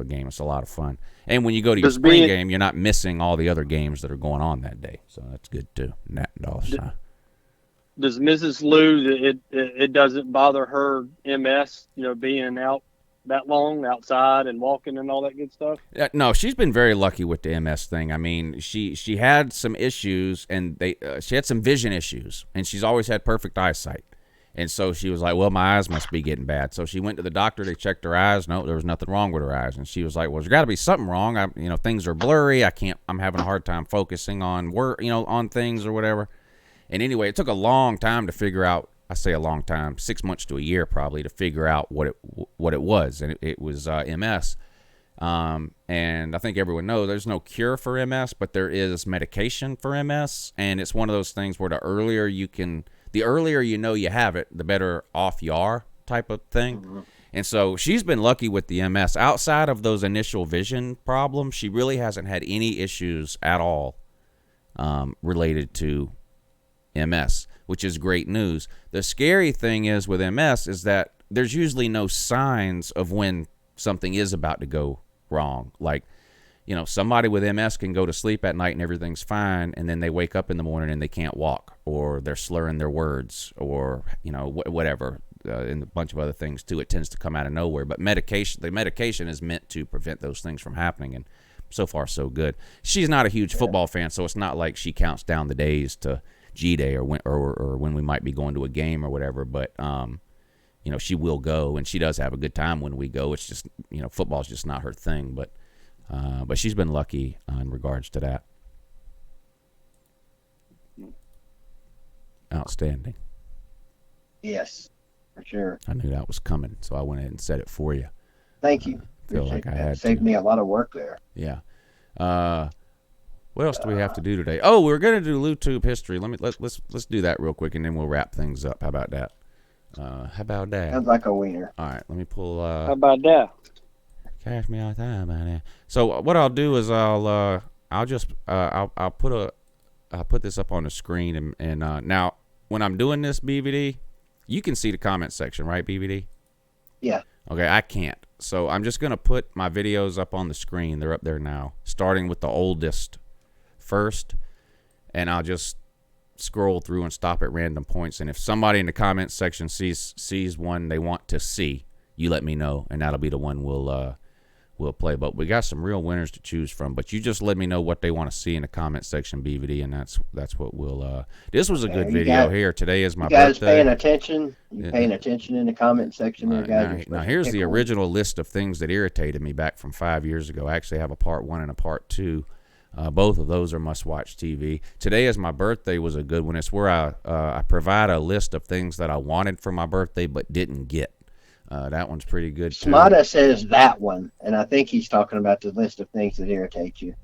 game. It's a lot of fun. And when you go to your spring game, you're not missing all the other games that are going on that day. So that's good too. Does Mrs. Lou, it doesn't bother her MS, being out that long outside and walking and all that good stuff? No, she's been very lucky with the MS thing. I mean, she had some issues, and she had some vision issues, and she's always had perfect eyesight. And so she was like, well, my eyes must be getting bad. So she went to the doctor. They checked her eyes. No, there was nothing wrong with her eyes. And she was like, well, there's got to be something wrong. Things are blurry. I'm having a hard time focusing on work, on things or whatever. And anyway, it took a long time to figure out. I say a long time, 6 months to a year probably, to figure out what it was. And it was MS. And I think everyone knows there's no cure for MS, but there is medication for MS. And it's one of those things where the earlier you know you have it, the better off you are, type of thing. Mm-hmm. And so she's been lucky with the MS. Outside of those initial vision problems, she really hasn't had any issues at all related to MS, which is great news. The scary thing is with MS is that there's usually no signs of when something is about to go wrong. Like, somebody with MS can go to sleep at night and everything's fine, and then they wake up in the morning and they can't walk, or they're slurring their words, or whatever, and a bunch of other things too. It tends to come out of nowhere. But the medication is meant to prevent those things from happening, and so far so good. She's not a huge football fan, so it's not like she counts down the days to G-Day or when we might be going to a game or whatever. But she will go, and she does have a good time when we go. It's just football's just not her thing, but she's been lucky in regards to that. Outstanding. Yes, for sure. I knew that was coming, so I went ahead and said it for you. Thank you. Feel like I had saved to. me a lot of work there. Yeah. What else do we have to do today? Oh, we're gonna do LouTube history. Let's do that real quick, and then we'll wrap things up. How about that? Sounds like a wiener. All right, let me pull. How about that? Cash me all the time about that. So what I'll do is I'll put this up on the screen, and now when I'm doing this, BVD, you can see the comment section, right, BVD? Yeah. Okay, I can't. So I'm just gonna put my videos up on the screen. They're up there now, starting with the oldest first, and I'll just scroll through and stop at random points. And if somebody in the comment section sees one they want to see, you let me know, and that'll be the one we'll play. But we got some real winners to choose from. But you just let me know what they want to see in the comment section, BVD, and that's what we'll. This was a good video here. Today is my guys birthday. Paying attention? You paying attention in the comment section there, guys? Now here's the original list of things that irritated me back from 5 years ago. I actually have a part 1 and a part 2. Both of those are must-watch TV. Today is my birthday was a good one. It's where I provide a list of things that I wanted for my birthday but didn't get. That one's pretty good too. Smada says that one, and I think he's talking about the list of things that irritate you.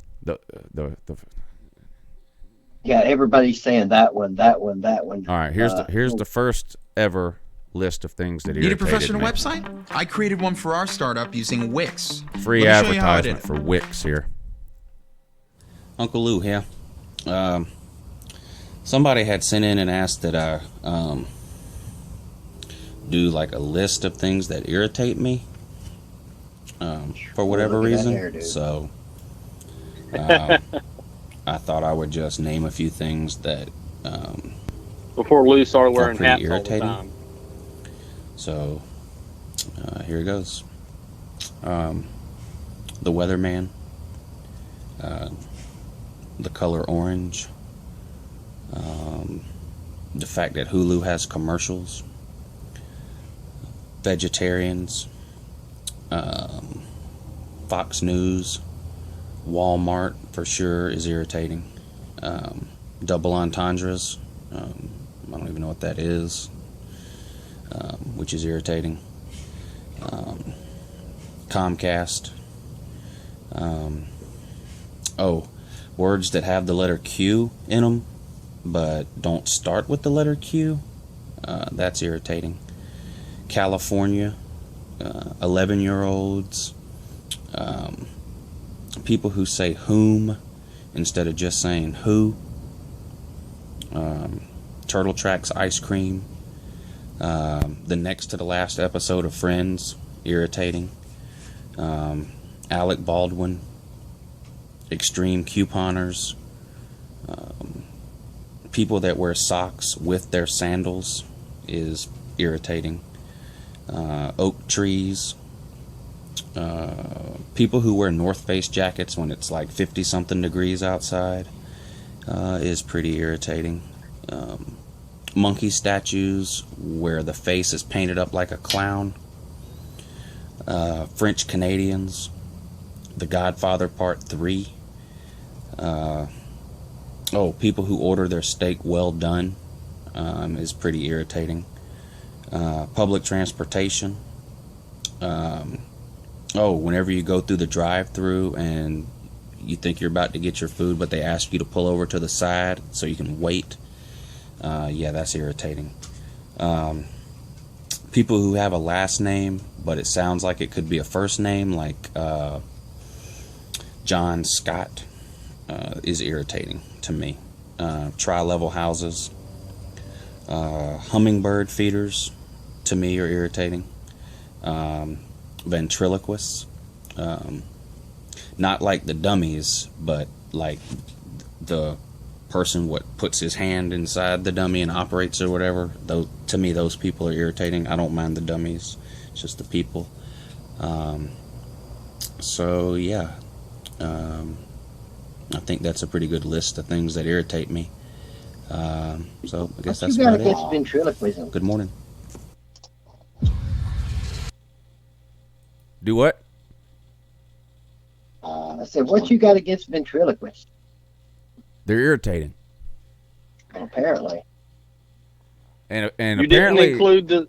Yeah, everybody's saying that one. All right, here's the first ever list of things that irritated me. Need a professional website? I created one for our startup using Wix. Free advertisement for Wix here. Uncle Lou here. Somebody had sent in and asked that I do like a list of things that irritate me for whatever reason. So I thought I would just name a few things that before Lou started wearing pretty hats irritating. all the time. So here it goes. The Weatherman. The color orange, the fact that Hulu has commercials, vegetarians, Fox News, Walmart for sure is irritating, double entendres, I don't even know what that is, which is irritating, Comcast, words that have the letter Q in them but don't start with the letter Q, that's irritating. California, 11-year-olds, people who say whom instead of just saying who, Turtle Tracks ice cream, the next to the last episode of Friends, irritating. Alec Baldwin, extreme couponers, people that wear socks with their sandals is irritating. Oak trees, people who wear North Face jackets when it's like 50-something degrees outside is pretty irritating. Monkey statues where the face is painted up like a clown. French Canadians, The Godfather Part 3. People who order their steak well done is pretty irritating. Public transportation. Whenever you go through the drive-through and you think you're about to get your food, but they ask you to pull over to the side so you can wait. That's irritating. People who have a last name, but it sounds like it could be a first name, like John Scott, is irritating to me. Tri-level houses, hummingbird feeders, to me, are irritating. ventriloquists. Not like the dummies, but like the person what puts his hand inside the dummy and operates or whatever. Those, to me, those people are irritating. I don't mind the dummies, it's just the people. So yeah, I think that's a pretty good list of things that irritate me. So I guess that's you got about against it. ventriloquism? Good morning. Do what? I said, what you got against ventriloquists? They're irritating. Well, apparently. And You apparently, didn't include the.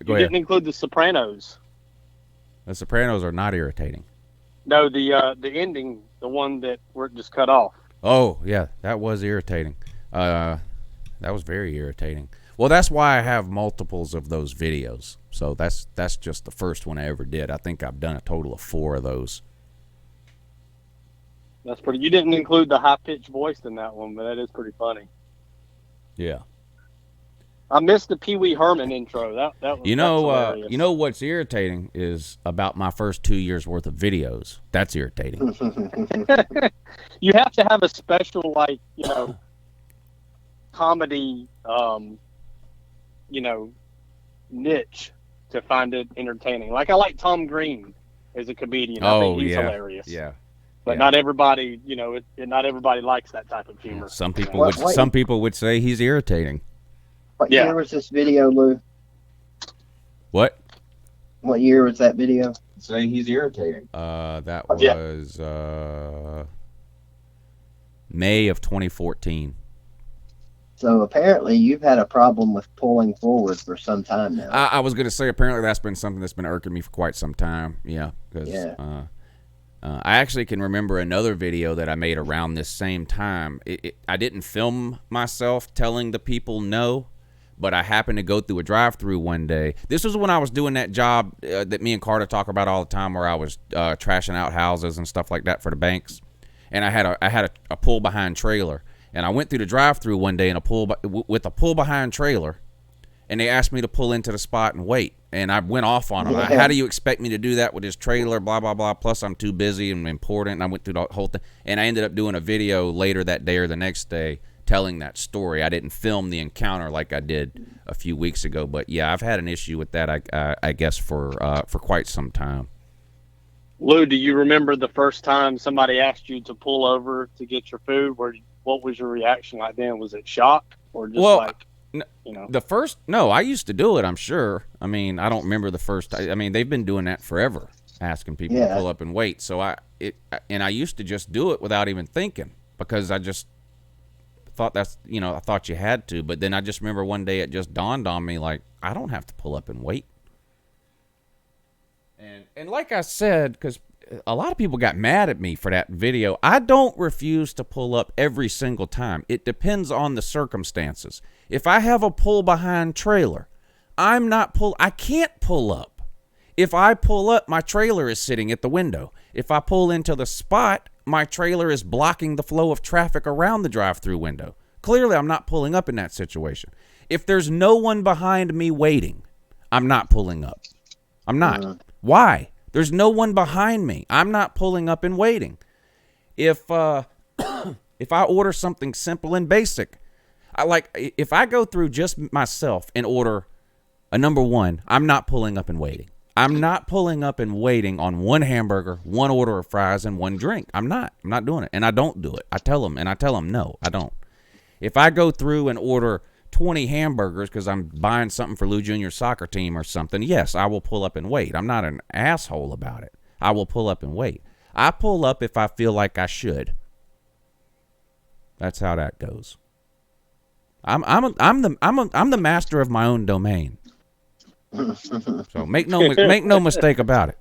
Go You ahead. didn't include the Sopranos. The Sopranos are not irritating. No, the ending, the one that where it just cut off. Oh yeah, that was irritating. That was very irritating. Well, that's why I have multiples of those videos. So that's just the first one I ever did. I think I've done a total of 4 of those. That's pretty. You didn't include the high pitched voice in that one, but that is pretty funny. Yeah. I missed the Pee Wee Herman intro. That was You that's hilarious. know what's irritating is about my first 2 years worth of videos. That's irritating. You have to have a special, like, comedy, niche to find it entertaining. Like, I like Tom Green as a comedian. I think he's hilarious. Yeah. But not everybody, not everybody likes that type of humor. Some people would say he's irritating. What year was this video, Lou? What? What year was that video? Say he's irritating. That was May of 2014. So apparently you've had a problem with pulling forward for some time now. I was going to say apparently that's been something that's been irking me for quite some time. Yeah. I actually can remember another video that I made around this same time. I didn't film myself telling the people no, but I happened to go through a drive-through one day. This was when I was doing that job that me and Carter talk about all the time, where I was trashing out houses and stuff like that for the banks. And I had a pull-behind trailer, and I went through the drive-through one day with a pull-behind trailer, and they asked me to pull into the spot and wait. And I went off on them. Yeah. How do you expect me to do that with this trailer? Blah, blah, blah. Plus, I'm too busy and important. And I went through the whole thing. And I ended up doing a video later that day or the next day telling that story. I didn't film the encounter like I did a few weeks ago. But, yeah, I've had an issue with that, I guess, for quite some time. Lou, do you remember the first time somebody asked you to pull over to get your food? What was your reaction like then? Was it shock or just No, I used to do it, I'm sure. I mean, I don't remember the first. I mean, they've been doing that forever, asking people to pull up and wait. So I used to just do it without even thinking, because I just thought I thought you had to. But then I just remember one day it just dawned on me, like, I don't have to pull up and wait. And like I said, because a lot of people got mad at me for that video, I don't refuse to pull up every single time. It depends on the circumstances. If I have a pull-behind trailer, I can't pull up. If I pull up, my trailer is sitting at the window. If I pull into the spot, my trailer is blocking the flow of traffic around the drive-through window. Clearly, I'm not pulling up in that situation. If there's no one behind me waiting, I'm not pulling up. I'm not. Why? There's no one behind me. I'm not pulling up and waiting. If I order something simple and basic, if I go through just myself and order a number one, I'm not pulling up and waiting. I'm not pulling up and waiting on one hamburger, one order of fries, and one drink. I'm not doing it, and I don't do it. I tell them no, I don't. If I go through and order 20 hamburgers because I'm buying something for Lou Jr.'s soccer team or something, yes, I will pull up and wait. I'm not an asshole about it. I will pull up and wait. I pull up if I feel like I should. That's how that goes. I'm the master of my own domain. So make no mistake about it.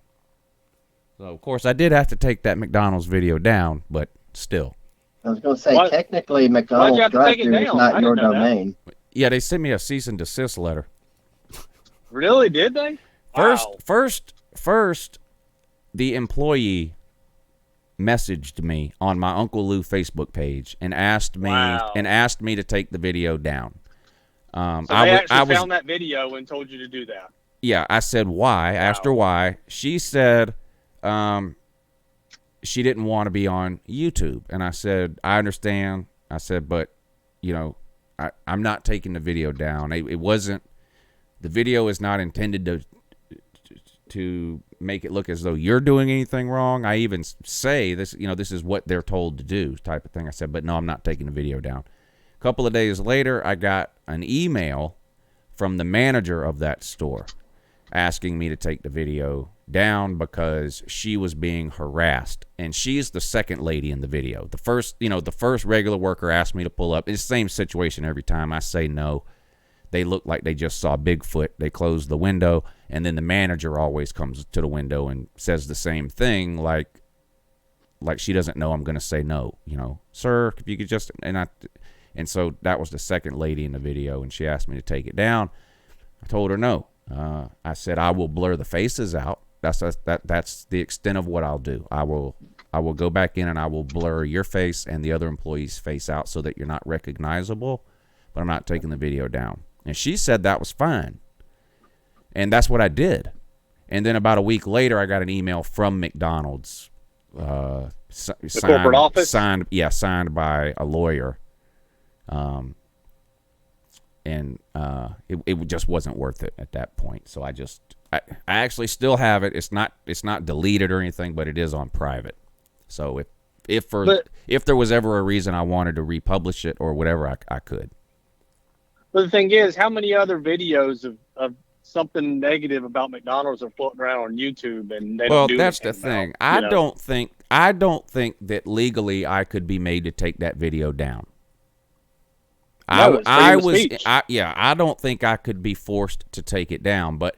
So of course I did have to take that McDonald's video down, but still. I was going to say, technically, McDonald's drive-thru is not your domain. Yeah, they sent me a cease and desist letter. Really? Did they? First, the employee messaged me on my Uncle Lou Facebook page and asked me to take the video down. So they actually found that video and told you to do that. Yeah, I said why. I asked her why. She said she didn't want to be on YouTube. And I said, I understand. I said, but, you know, I'm not taking the video down. It wasn't, the video is not intended to make it look as though you're doing anything wrong. I even say this, you know, this is what they're told to do type of thing. I said, but no, I'm not taking the video down. A couple of days later, I got an email from the manager of that store asking me to take the video down because she was being harassed. And she's the second lady in the video. The first regular worker asked me to pull up. It's the same situation every time. I say no. They look like they just saw Bigfoot. They close the window, and then the manager always comes to the window and says the same thing, like she doesn't know I'm going to say no. You know, sir, if you could just and so that was the second lady in the video, and she asked me to take it down. I told her no. I said I will blur the faces out. That's the extent of what I'll do. I will go back in and I will blur your face and the other employee's face out so that you're not recognizable, but I'm not taking the video down. And she said that was fine. And that's what I did. And then about a week later, I got an email from McDonald's. The corporate office? Signed by a lawyer. And it just wasn't worth it at that point. So I actually still have it. It's not deleted or anything, but it is on private. So if there was ever a reason I wanted to republish it or whatever, I could. But the thing is, how many other videos of something negative about McDonald's are floating around on YouTube and they don't do that's the anything thing. about, I don't think that legally I could be made to take that video down. No, I don't think I could be forced to take it down, but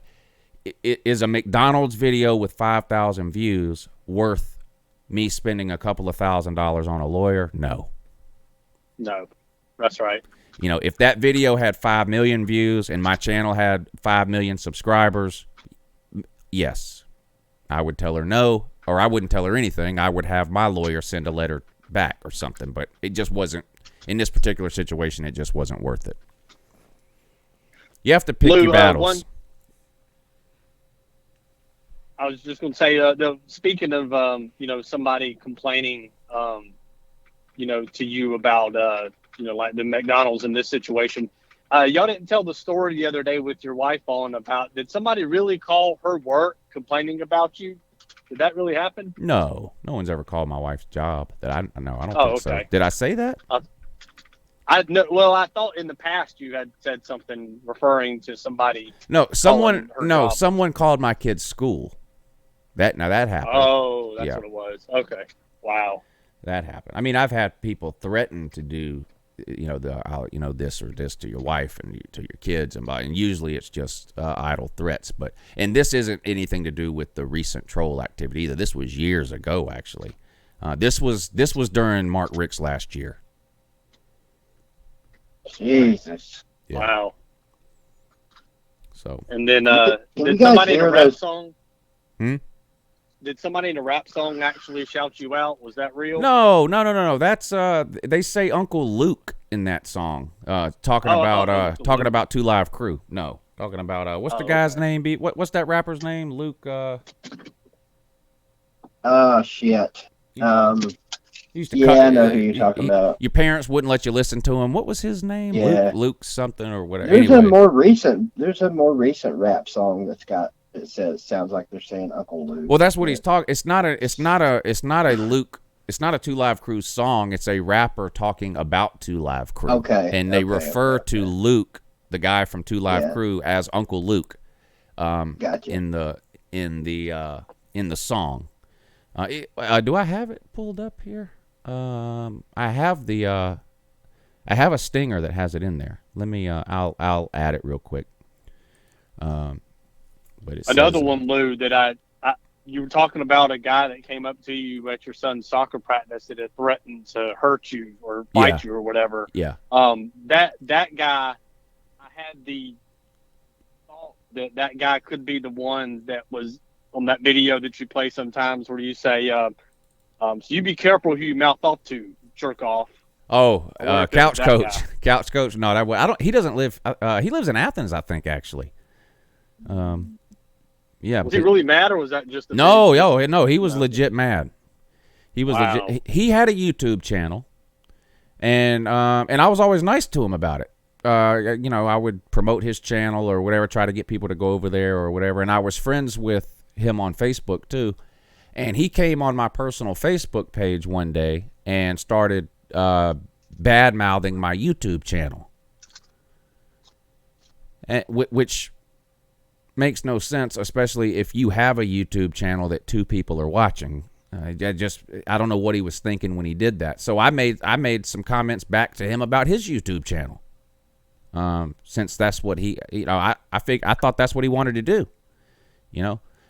is a McDonald's video with 5,000 views worth me spending a couple of $1,000s on a lawyer? No. No, that's right. You know, if that video had 5 million views and my channel had 5 million subscribers, yes, I would tell her no, or I wouldn't tell her anything. I would have my lawyer send a letter back or something, but it just wasn't. In this particular situation, it just wasn't worth it. You have to pick your battles. I was just going to say, speaking of, somebody complaining, to you about, like the McDonald's in this situation. Y'all didn't tell the story the other day with your wife on about, did somebody really call her work complaining about you? Did that really happen? No. No one's ever called my wife's job. I don't think okay. so. Did I say that? I thought in the past you had said something referring to somebody. No, someone called my kid's school. That happened. Oh, that's what it was. Okay. Wow. That happened. I mean, I've had people threaten to do, this or this to your wife and to your kids, and usually it's just idle threats. And this isn't anything to do with the recent troll activity either. This was years ago, actually. This was during Mark Rick's last year. Jesus. Yeah. Wow. So. And then did somebody in a rap song? Did somebody in a rap song actually shout you out? Was that real? No. That's they say Uncle Luke in that song. Talking about Two Live Crew. No, talking about what's the guy's name? What's that rapper's name? Luke. Shit. Used to I know who you're talking about. Your parents wouldn't let you listen to him. What was his name? Yeah. Luke something or whatever. There's a more recent rap song it sounds like they're saying Uncle Luke. Well, that's what he's talking. It's not a Luke. It's not a Two Live Crew song. It's a rapper talking about Two Live Crew. Okay. And they refer to Luke, the guy from Two Live Crew, as Uncle Luke. Gotcha. In the song. Do I have it pulled up here? I have a stinger that has it in there. Let me. I'll add it real quick. But another one, Lou, that you were talking about a guy that came up to you at your son's soccer practice that had threatened to hurt you or fight you or whatever. Yeah. That guy, I had the thought that guy could be the one that was on that video that you play sometimes where you say, so you be careful who you mouth off to, jerk off. Oh, Couch Coach. Couch Coach. No, I don't. He doesn't live. He lives in Athens, I think, actually. Yeah. Was he really mad, or was that just a No, video? no, he was legit mad. He was Wow. legit. He had a YouTube channel, and I was always nice to him about it. I would promote his channel or whatever, try to get people to go over there or whatever. And I was friends with him on Facebook too. And he came on my personal Facebook page one day and started bad-mouthing my YouTube channel, which makes no sense, especially if you have a YouTube channel that 2 people are watching. I don't know what he was thinking when he did that. So I made some comments back to him about his YouTube channel, since that's what he, I thought that's what he wanted to do,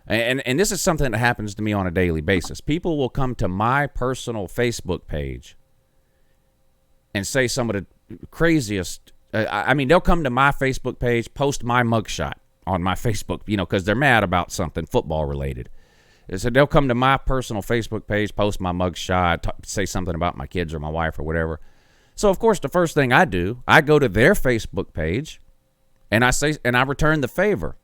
And this is something that happens to me on a daily basis. People will come to my personal Facebook page and say some of the craziest. They'll come to my Facebook page, post my mugshot on my Facebook, because they're mad about something football related. So they'll come to my personal Facebook page, post my mugshot, say something about my kids or my wife or whatever. So of course, the first thing I do, I go to their Facebook page, and I return the favor.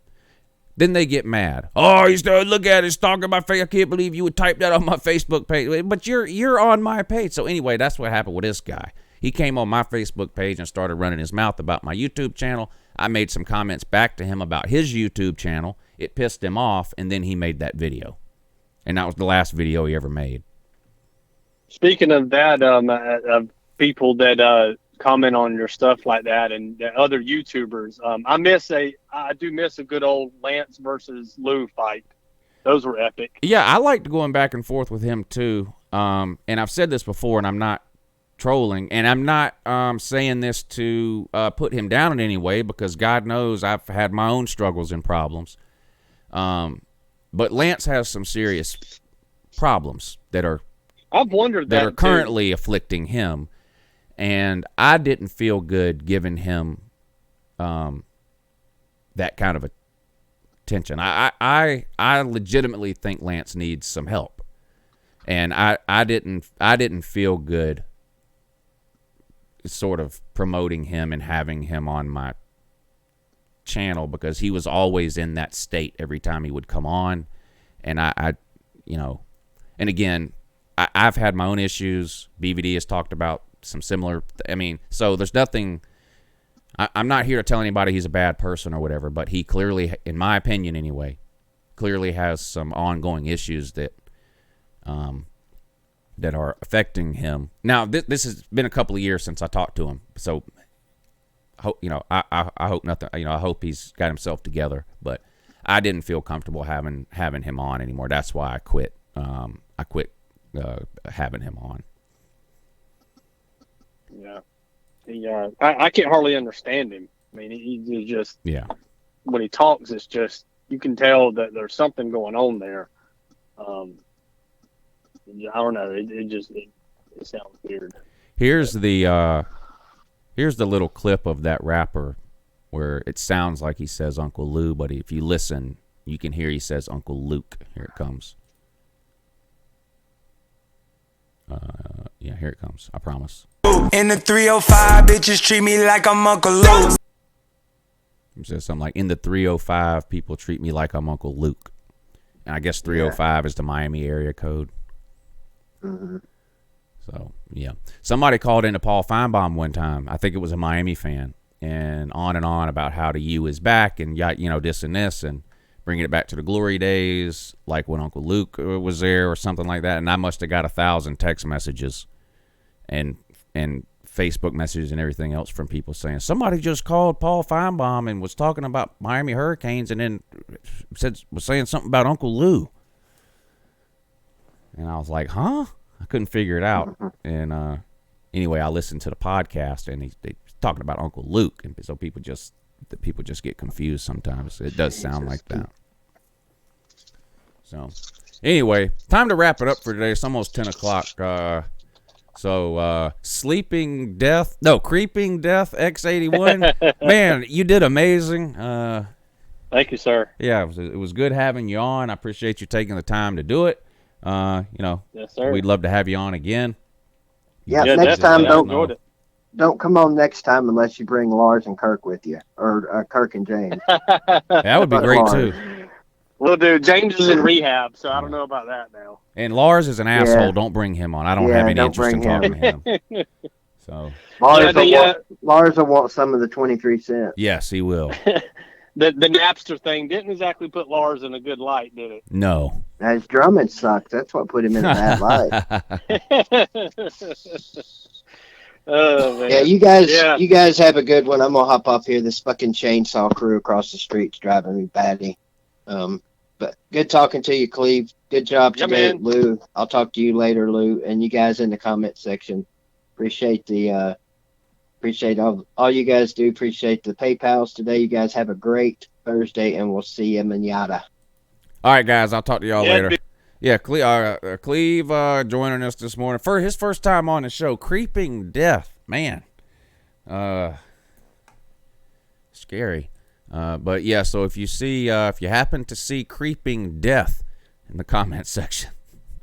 Then they get mad. Oh, look at it, it's talking about face. I can't believe you would type that on my Facebook page. But you're on my page. So anyway, that's what happened with this guy. He came on my Facebook page and started running his mouth about my YouTube channel. I made some comments back to him about his YouTube channel. It pissed him off, and then he made that video. And that was the last video he ever made. Speaking of that, of people that comment on your stuff like that, and other YouTubers, I do miss a good old Lance versus Lou fight. Those were epic. Yeah, I liked going back and forth with him too. And I've said this before, and I'm not trolling, and I'm not saying this to put him down in any way, because God knows I've had my own struggles and problems. But Lance has some serious problems that are currently afflicting him, and I didn't feel good giving him that kind of attention. I legitimately think Lance needs some help, and I didn't feel good sort of promoting him and having him on my channel, because he was always in that state every time he would come on. And and again, I've had my own issues. BVD has talked about some similar, so there's nothing, I'm not here to tell anybody he's a bad person or whatever, but he clearly, in my opinion anyway, clearly has some ongoing issues that are affecting him. Now, this has been a couple of years since I talked to him, so I hope nothing. I hope he's got himself together. But I didn't feel comfortable having him on anymore. That's why I quit. I quit having him on. Yeah, I can't hardly understand him. He just when he talks, it's just you can tell that there's something going on there. I don't know. It sounds weird. Here's the little clip of that rapper where it sounds like he says Uncle Lou, but if you listen, you can hear he says Uncle Luke. Here it comes. Here it comes. I promise. In the 305, bitches treat me like I'm Uncle Luke. He says something like, in the 305, people treat me like I'm Uncle Luke. And I guess 305 is the Miami area code. Mm-hmm. So, yeah. Somebody called into Paul Feinbaum one time. I think it was a Miami fan. And on about how the U is back and, this and this. And bringing it back to the glory days, like when Uncle Luke was there or something like that. And I must have got 1,000 text messages and Facebook messages and everything else from people saying, somebody just called Paul Feinbaum and was talking about Miami Hurricanes and then was saying something about Uncle Lou. And I was like, huh? I couldn't figure it out. And anyway, I listened to the podcast, and they talking about Uncle Luke, and so people just get confused sometimes. It does sound like that. So anyway, time to wrap it up for today. It's almost 10 o'clock. So Creeping Death X81. Man, you did amazing. Thank you, sir. Yeah, it was good having you on. I appreciate you taking the time to do it. Yes, sir. We'd love to have you on again. Yeah, next time Don't come on next time unless you bring Lars and Kirk with you, or Kirk and James. That would be great Lars. too. Well, dude, James is in rehab, so I don't know about that now. And Lars is an asshole. Yeah. Don't bring him on. I don't Yeah, have any don't interest in bring talking to him. So Lars will want some of the 23 cents. yes, he will. The Napster thing didn't exactly put Lars in a good light, did it? No. His drumming sucks. That's what put him in a bad light. Oh, man. Yeah, you guys have a good one. I'm gonna hop off here. This fucking chainsaw crew across the street's driving me batty. But good talking to you, Cleve. Good job today, man. Lou. I'll talk to you later, Lou, and you guys in the comment section. Appreciate all you guys do. Appreciate the PayPals today. You guys have a great Thursday, and we'll see you manana. All right, guys. I'll talk to y'all later. dude. Yeah, Cleve joining us this morning for his first time on the show. Creeping Death, man. Scary. But yeah, so if you happen to see Creeping Death in the comment section,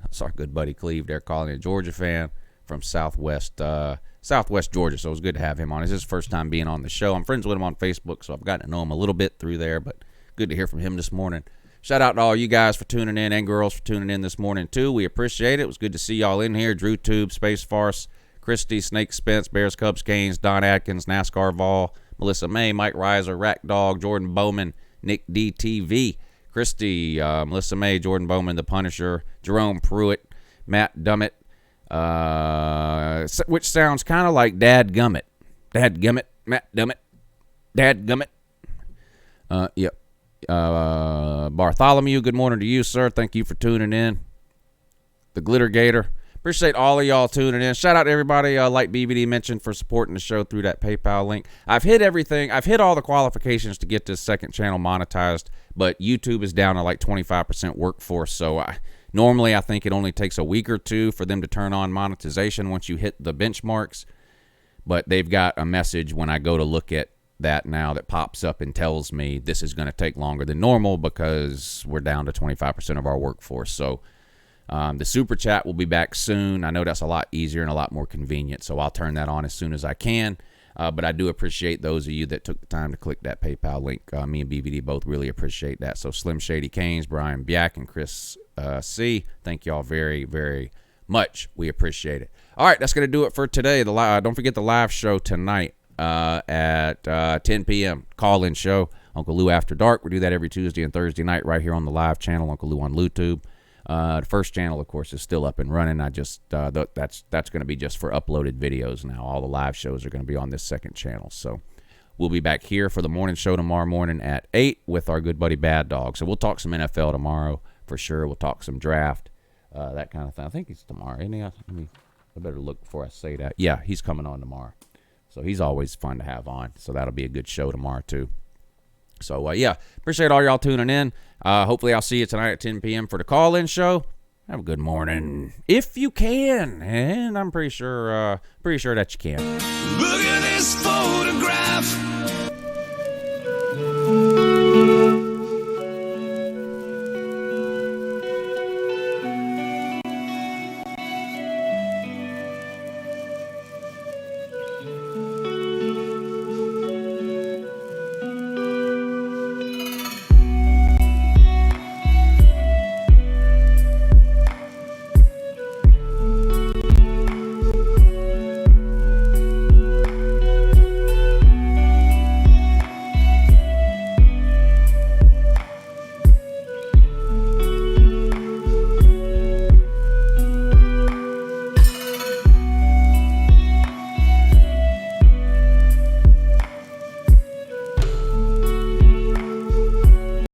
that's our good buddy Cleve there, calling a Georgia fan from Southwest Georgia. So it was good to have him on. It's his first time being on the show. I'm friends with him on Facebook, so I've gotten to know him a little bit through there, but good to hear from him this morning. Shout out to all you guys for tuning in and girls for tuning in this morning, too. We appreciate it. It was good to see y'all in here. DrewTube, Space Farce, Christy, Snake Spence, Bears, Cubs, Canes, Don Atkins, NASCAR Vol, Melissa May, Mike Reiser, Rack Dog, Jordan Bowman, Nick DTV, Christy, Melissa May, Jordan Bowman, The Punisher, Jerome Pruitt, Matt Dummett, which sounds kind of like Dad Gummit. Dad Gummit, Matt Dummett, Dad Gummit. Yep. Bartholomew, good morning to you, sir. Thank you for tuning in. The Glitter Gator, appreciate all of y'all tuning in. Shout out to everybody like BBD mentioned for supporting the show through that PayPal link. I've hit everything. I've hit all the qualifications to get this second channel monetized, but YouTube is down to like 25% workforce. So normally I think it only takes a week or two for them to turn on monetization once you hit the benchmarks. But they've got a message when I go to look at that now that pops up and tells me this is going to take longer than normal because we're down to 25% of our workforce. So the super chat will be back soon. I know that's a lot easier and a lot more convenient, so I'll turn that on as soon as I can. But I do appreciate those of you that took the time to click that PayPal link. Me and BBD both really appreciate that. So Slim Shady Canes, Brian Byack, and Chris C., thank y'all very, very much. We appreciate it. All right, that's going to do it for today. Don't forget the live show tonight at 10 p.m. Call-in show, Uncle Lou After Dark. We do that every Tuesday and Thursday night right here on the live channel, Uncle Lou on LouTube. The first channel, of course, is still up and running. I just that's going to be just for uploaded videos now. All the live shows are going to be on this second channel. So we'll be back here for the morning show tomorrow morning at 8 with our good buddy Bad Dog. So we'll talk some NFL tomorrow for sure. We'll talk some draft, that kind of thing. I think it's tomorrow, isn't he? I better look before I say that. Yeah, he's coming on tomorrow. So he's always fun to have on. So that'll be a good show tomorrow, too. So, yeah, appreciate all y'all tuning in. Hopefully I'll see you tonight at 10 p.m. for the call-in show. Have a good morning, if you can. And I'm pretty sure that you can. Look at this